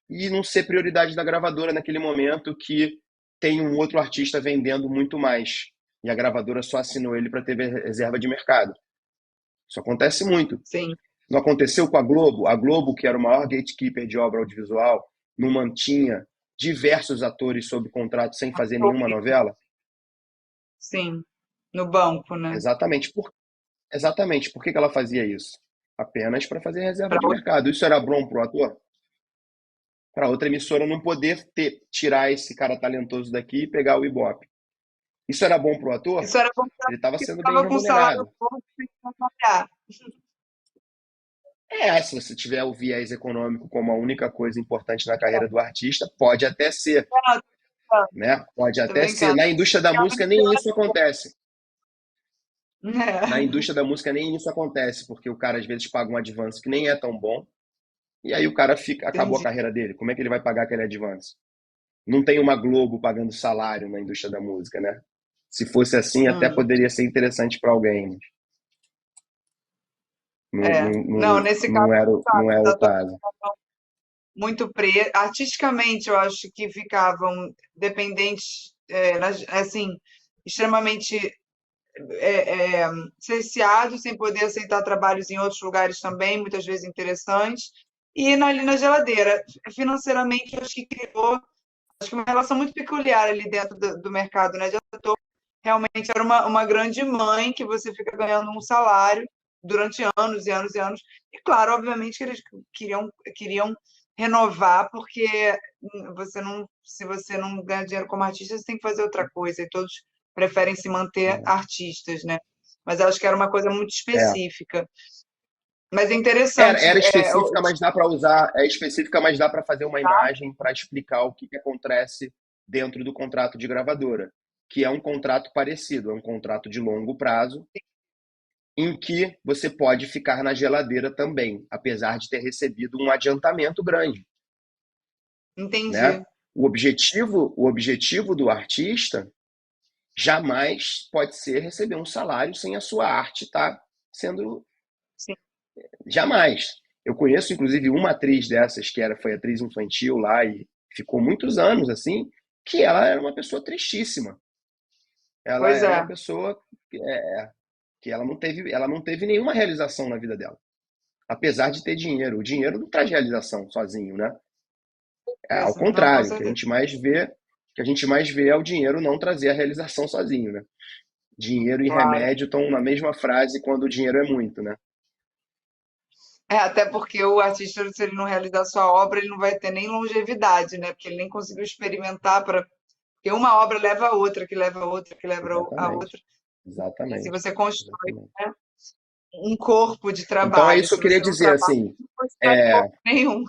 e não ser prioridade da gravadora naquele momento que tem um outro artista vendendo muito mais. E a gravadora só assinou ele para ter reserva de mercado. Isso acontece muito. Sim. Não aconteceu com a Globo? A Globo, que era o maior gatekeeper de obra audiovisual, não mantinha diversos atores sob contrato sem fazer nenhuma novela? Sim. No banco, né? Exatamente. Exatamente. Por que ela fazia isso? Apenas para fazer reserva Pra de mercado. Isso era bom para o ator? Para outra emissora não poder tirar esse cara talentoso daqui e pegar o Ibope. Isso era bom para o ator? Isso era bom Ele estava porque sendo bem estava com salário remunerado. bom sem trabalhar. Se você tiver o viés econômico como a única coisa importante na carreira do artista, pode até ser, Ah, né? Pode tô até ser. brincando. Na indústria da música nem isso acontece. Na É, indústria da música nem isso acontece, porque o cara às vezes paga um advance que nem é tão bom, e aí o cara acabou a entendi. carreira dele. Como é que ele vai pagar aquele advance? Não tem uma Globo pagando salário na indústria da música, né? Se fosse assim, até Hum, poderia ser interessante para alguém, mas é. Não, nesse caso, não era, sabe, não é os o atores caso. muito presos. Artisticamente, eu acho que ficavam dependentes, assim, extremamente cerceados, sem poder aceitar trabalhos em outros lugares também, muitas vezes interessantes. E ali na geladeira, financeiramente, eu acho que criou, acho que uma relação muito peculiar ali dentro do mercado, né? Realmente era uma grande mãe que você fica ganhando um salário durante anos e anos e anos. E claro, obviamente que eles queriam renovar, porque se você não ganha dinheiro como artista, você tem que fazer outra coisa, e todos preferem se manter artistas, né? Mas eu acho que era uma coisa muito É. específica. Mas é Era, interessante, era específica, mas dá para usar. É específica, mas dá para fazer uma imagem para explicar o que acontece dentro do contrato de gravadora, que é um contrato parecido, é um contrato de longo prazo, em que você pode ficar na geladeira também, apesar de ter recebido um adiantamento grande, né? entendi. O objetivo do artista jamais pode ser receber um salário sem a sua arte estar sendo. Sim. Jamais. Eu conheço, inclusive, uma atriz dessas, foi atriz infantil lá e ficou muitos anos assim, que ela era uma pessoa tristíssima. Ela Pois era uma é. pessoa que ela não teve nenhuma realização na vida dela, apesar de ter dinheiro. O dinheiro não traz realização sozinho, né? Ao Não, com contrário, o que a certeza. gente mais vê, o que a gente mais vê é o dinheiro não trazer a realização sozinho, né? Dinheiro e Claro. remédio estão na mesma frase quando o dinheiro é muito, né? Até porque o artista, se ele não realizar sua obra, ele não vai ter nem longevidade, né? Porque ele nem conseguiu experimentar para. Porque uma obra leva a outra, que leva a outra, que leva a Exatamente. outra. E assim Exatamente. você constrói, Exatamente. né, um corpo de Então é trabalho. isso que Se eu queria você não dizer, trabalha, assim. não constrói É, corpo nenhum.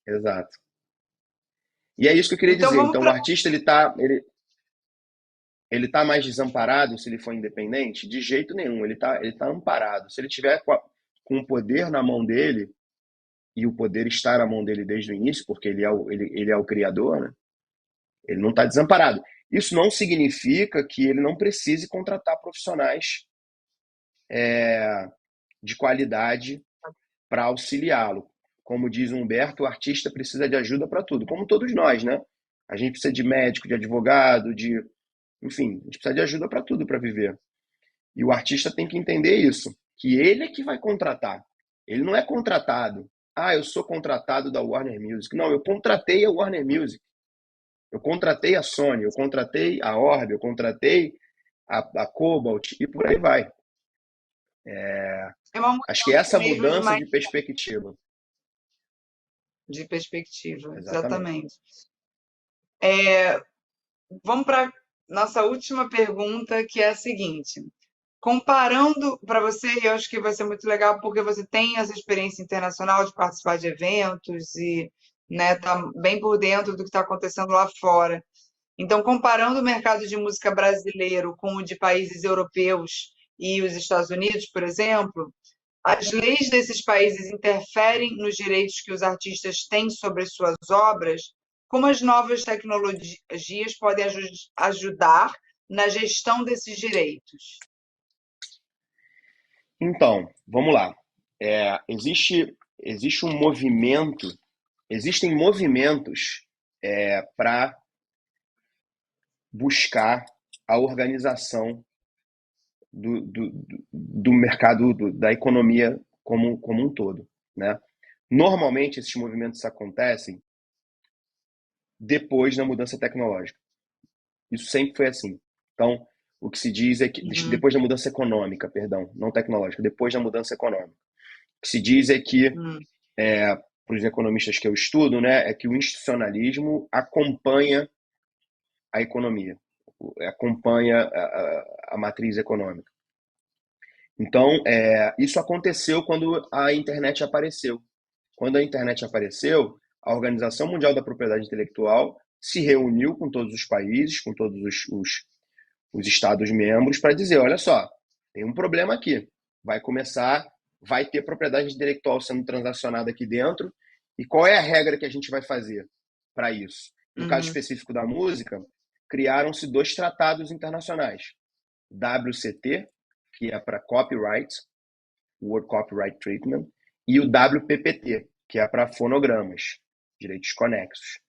exato. E é isso que eu queria Então dizer. vamos Então o para. artista ele tá mais desamparado se ele for independente? De jeito nenhum, ele tá amparado. Se ele tiver com o poder na mão dele, e o poder está na mão dele desde o início, porque ele é o criador, né? Ele não está desamparado. Isso não significa que ele não precise contratar profissionais de qualidade para auxiliá-lo. Como diz o Humberto, o artista precisa de ajuda para tudo, como todos nós, né? A gente precisa de médico, de advogado, enfim, a gente precisa de ajuda para tudo para viver. E o artista tem que entender isso, que ele é que vai contratar. Ele não é contratado. Ah, eu sou contratado da Warner Music. Não, eu contratei a Warner Music. Eu contratei a Sony, eu contratei a Orbe, eu contratei a Cobalt e por aí vai. É uma Acho que é mudança essa mesmo de mudança mais de perspectiva. de perspectiva, Exatamente. exatamente. Vamos para nossa última pergunta, que é a seguinte: comparando para você, eu acho que vai ser muito legal porque você tem essa experiência internacional de participar de eventos e, né, tá bem por dentro do que está acontecendo lá fora. Então, comparando o mercado de música brasileiro com o de países europeus e os Estados Unidos, por exemplo, as leis desses países interferem nos direitos que os artistas têm sobre suas obras. Como as novas tecnologias podem ajudar na gestão desses direitos? Então, vamos lá. Existe um movimento, existem movimentos para buscar a organização do mercado, da economia como um todo, né? Normalmente, esses movimentos acontecem depois da mudança tecnológica. Isso sempre foi assim. Então, o que se diz é que, depois da mudança econômica, perdão, não tecnológica, depois da mudança econômica. O que se diz é que, para os economistas que eu estudo, né, é que o institucionalismo acompanha a economia, acompanha a matriz econômica. Então, isso aconteceu quando a internet apareceu. Quando a internet apareceu, a Organização Mundial da Propriedade Intelectual se reuniu com todos os países, com todos os Estados-membros, para dizer, olha só, tem um problema aqui. Vai ter propriedade intelectual sendo transacionada aqui dentro, e qual é a regra que a gente vai fazer para isso? No caso específico da música, criaram-se 2 tratados internacionais. WCT, que é para Copyright, World Copyright Treatment, e o WPPT, que é para fonogramas, direitos conexos.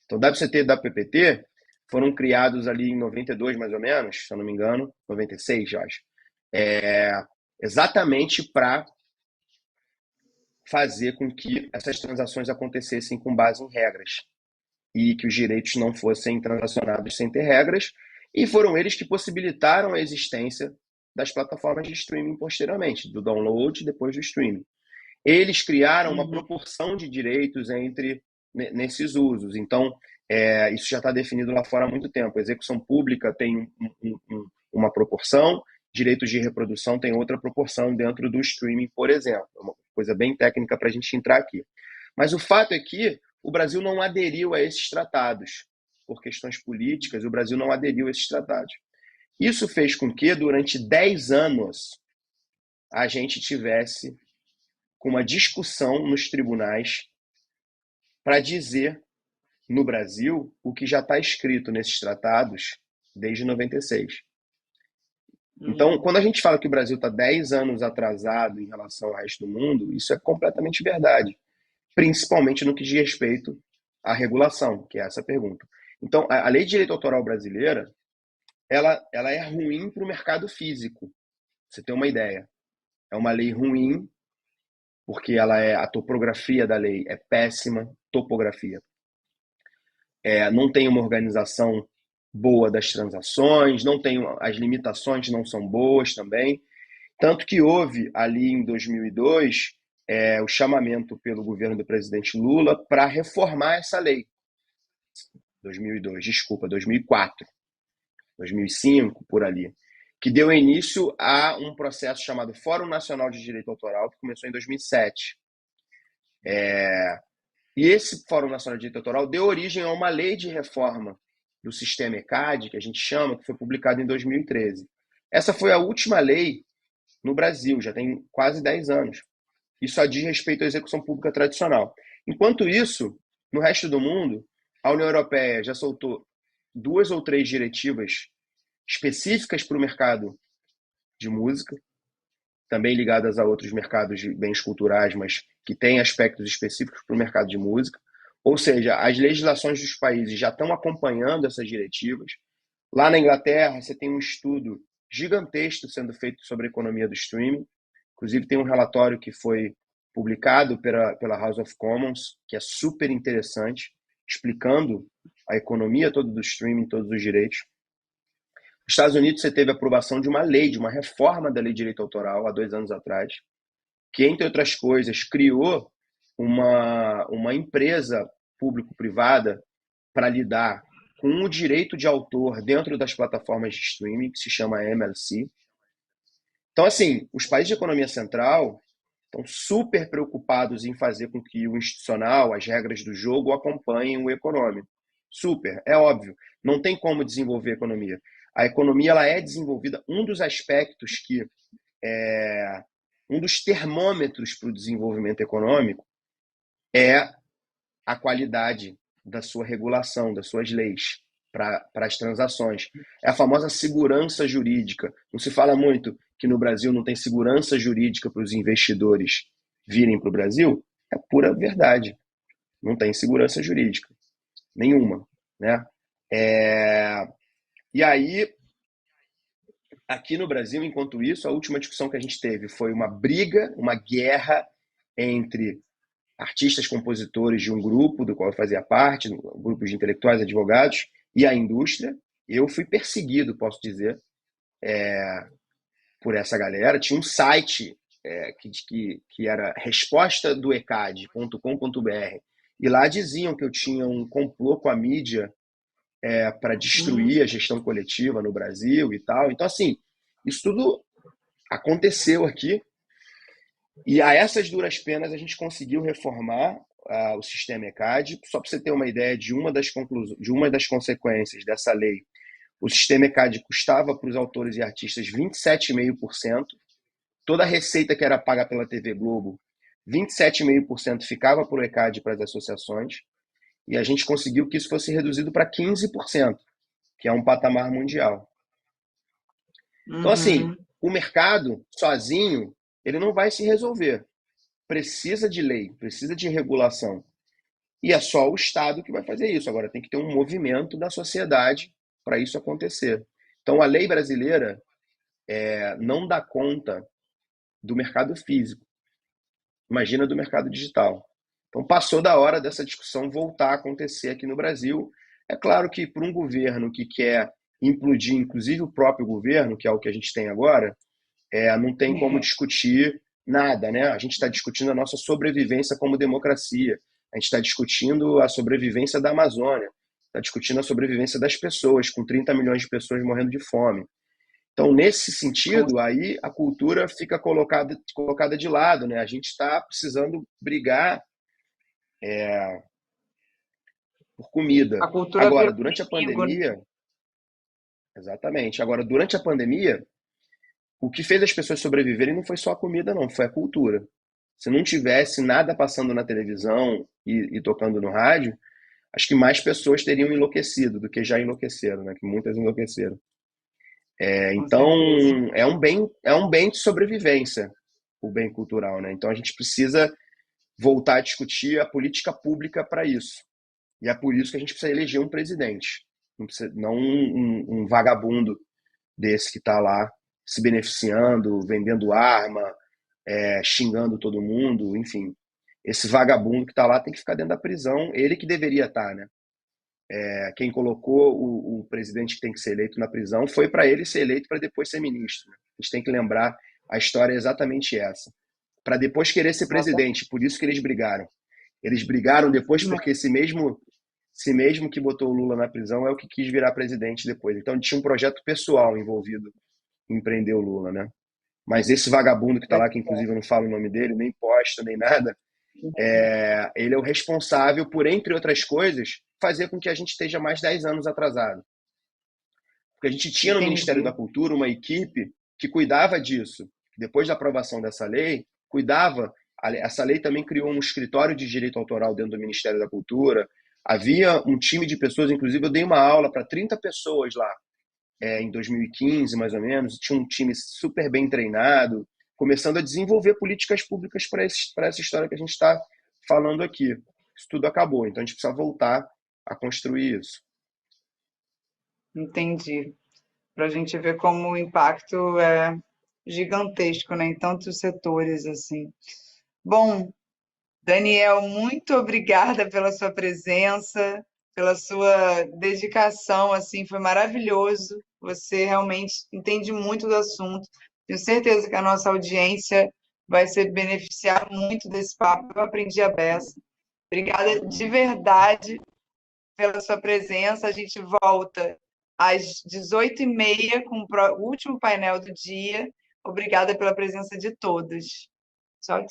Então, WCT e WPPT foram criados ali em 92, mais ou menos, se eu não me engano, 96, eu acho, exatamente para fazer com que essas transações acontecessem com base em regras e que os direitos não fossem transacionados sem ter regras, e foram eles que possibilitaram a existência das plataformas de streaming posteriormente, do download e depois do streaming. Eles criaram uma proporção de direitos nesses usos. Então, isso já está definido lá fora há muito tempo. A execução pública tem uma proporção, direitos de reprodução tem outra proporção dentro do streaming, por exemplo. É uma coisa bem técnica para a gente entrar aqui. Mas o fato é que o Brasil não aderiu a esses tratados. Por questões políticas, o Brasil não aderiu a esses tratados. Isso fez com que, durante 10 anos, a gente tivesse com uma discussão nos tribunais para dizer, no Brasil, o que já está escrito nesses tratados desde 96. Então, quando a gente fala que o Brasil está 10 anos atrasado em relação ao resto do mundo, isso é completamente verdade, principalmente no que diz respeito à regulação, que é essa pergunta. Então, a lei de direito autoral brasileira, ela é ruim para o mercado físico. Você tem uma ideia. É uma lei ruim, porque a topografia da lei é péssima, topografia. Não tem uma organização boa das transações, as limitações não são boas também. Tanto que houve ali em 2002 o chamamento pelo governo do presidente Lula para reformar essa lei. 2004, 2005, por ali, que deu início a um processo chamado Fórum Nacional de Direito Autoral, que começou em 2007. E esse Fórum Nacional de Direito Autoral deu origem a uma lei de reforma do sistema ECAD, que a gente chama, que foi publicada em 2013. Essa foi a última lei no Brasil, já tem quase 10 anos. Isso só diz respeito à execução pública tradicional. Enquanto isso, no resto do mundo, a União Europeia já soltou 2 ou 3 diretivas específicas para o mercado de música, também ligadas a outros mercados de bens culturais, mas que têm aspectos específicos para o mercado de música. Ou seja, as legislações dos países já estão acompanhando essas diretivas. Lá na Inglaterra, você tem um estudo gigantesco sendo feito sobre a economia do streaming. Inclusive, tem um relatório que foi publicado pela House of Commons, que é super interessante, explicando a economia toda do streaming, todos os direitos. Nos Estados Unidos, você teve a aprovação de uma lei, de uma reforma da lei de direito autoral, há 2 anos atrás, que, entre outras coisas, criou uma empresa público-privada para lidar com o direito de autor dentro das plataformas de streaming, que se chama MLC. Então, assim, os países de economia central estão super preocupados em fazer com que o institucional, as regras do jogo, acompanhem o econômico. super, é óbvio. Não tem como desenvolver a economia. A economia ela é desenvolvida, um dos aspectos que um dos termômetros para o desenvolvimento econômico é a qualidade da sua regulação, das suas leis para as transações. É a famosa segurança jurídica. Não se fala muito que no Brasil não tem segurança jurídica para os investidores virem para o Brasil? É pura verdade. Não tem segurança jurídica. Nenhuma. Né? E aí, aqui no Brasil, enquanto isso, a última discussão que a gente teve foi uma briga, uma guerra entre artistas compositores de um grupo do qual eu fazia parte, um grupo de intelectuais, advogados, e a indústria. Eu fui perseguido, posso dizer, por essa galera. Tinha um site que era respostadoecad.com.br, e lá diziam que eu tinha um complô com a mídia para destruir a gestão coletiva no Brasil e tal. Então, assim, isso tudo aconteceu aqui. E a essas duras penas a gente conseguiu reformar o sistema ECAD. Só para você ter uma ideia de uma das consequências dessa lei, o sistema ECAD custava para os autores e artistas 27,5%. Toda a receita que era paga pela TV Globo, 27,5% ficava para o ECAD e para as associações. E a gente conseguiu que isso fosse reduzido para 15%, que é um patamar mundial. Então, assim, o mercado sozinho, ele não vai se resolver. Precisa de lei, precisa de regulação. E é só o Estado que vai fazer isso. Agora, tem que ter um movimento da sociedade para isso acontecer. Então, a lei brasileira não dá conta do mercado físico. Imagina do mercado digital. Então, passou da hora dessa discussão voltar a acontecer aqui no Brasil. É claro que para um governo que quer implodir, inclusive o próprio governo, que é o que a gente tem agora, não tem como discutir nada, né? A gente está discutindo a nossa sobrevivência como democracia. A gente está discutindo a sobrevivência da Amazônia. Está discutindo a sobrevivência das pessoas, com 30 milhões de pessoas morrendo de fome. Então, nesse sentido, aí a cultura fica colocada de lado, né? A gente está precisando brigar por comida. A cultura Agora, virou durante a inimigo, né? pandemia, exatamente. Agora, durante a pandemia, o que fez as pessoas sobreviverem não foi só a comida, não, foi a cultura. Se não tivesse nada passando na televisão e tocando no rádio, acho que mais pessoas teriam enlouquecido do que já enlouqueceram, né? Que muitas enlouqueceram. Com Então, certeza. é um bem de sobrevivência, o bem cultural, né? Então a gente precisa voltar a discutir a política pública para isso. E é por isso que a gente precisa eleger um presidente, não um vagabundo desse que está lá se beneficiando, vendendo arma, xingando todo mundo, enfim. Esse vagabundo que está lá tem que ficar dentro da prisão, ele que deveria estar, né? Quem colocou o presidente que tem que ser eleito na prisão foi para ele ser eleito para depois ser ministro, né? A gente tem que lembrar, a história é exatamente essa. Para depois querer ser presidente, por isso que eles brigaram. Eles brigaram depois porque esse mesmo que botou o Lula na prisão é o que quis virar presidente depois. Então tinha um projeto pessoal envolvido em prender o Lula, né? Mas esse vagabundo que está lá, que inclusive eu não falo o nome dele, nem posta, nem nada, ele é o responsável por, entre outras coisas, fazer com que a gente esteja mais 10 anos atrasado. Porque a gente tinha no Ministério da Cultura uma equipe que cuidava disso. Depois da aprovação dessa lei, cuidava. Essa lei também criou um escritório de direito autoral dentro do Ministério da Cultura. Havia um time de pessoas, inclusive eu dei uma aula para 30 pessoas lá, em 2015, mais ou menos. Tinha um time super bem treinado, começando a desenvolver políticas públicas para essa história que a gente está falando aqui. Isso tudo acabou, então a gente precisa voltar a construir isso. Entendi. Para a gente ver como o impacto é gigantesco, né, em tantos setores assim. Bom, Daniel, muito obrigada pela sua presença, pela sua dedicação, assim, foi maravilhoso. Você realmente entende muito do assunto. Tenho certeza que a nossa audiência vai se beneficiar muito desse papo. Eu aprendi a beça. Obrigada de verdade pela sua presença. A gente volta às 18h30 com o último painel do dia. Obrigada pela presença de todos. Tchau, tchau.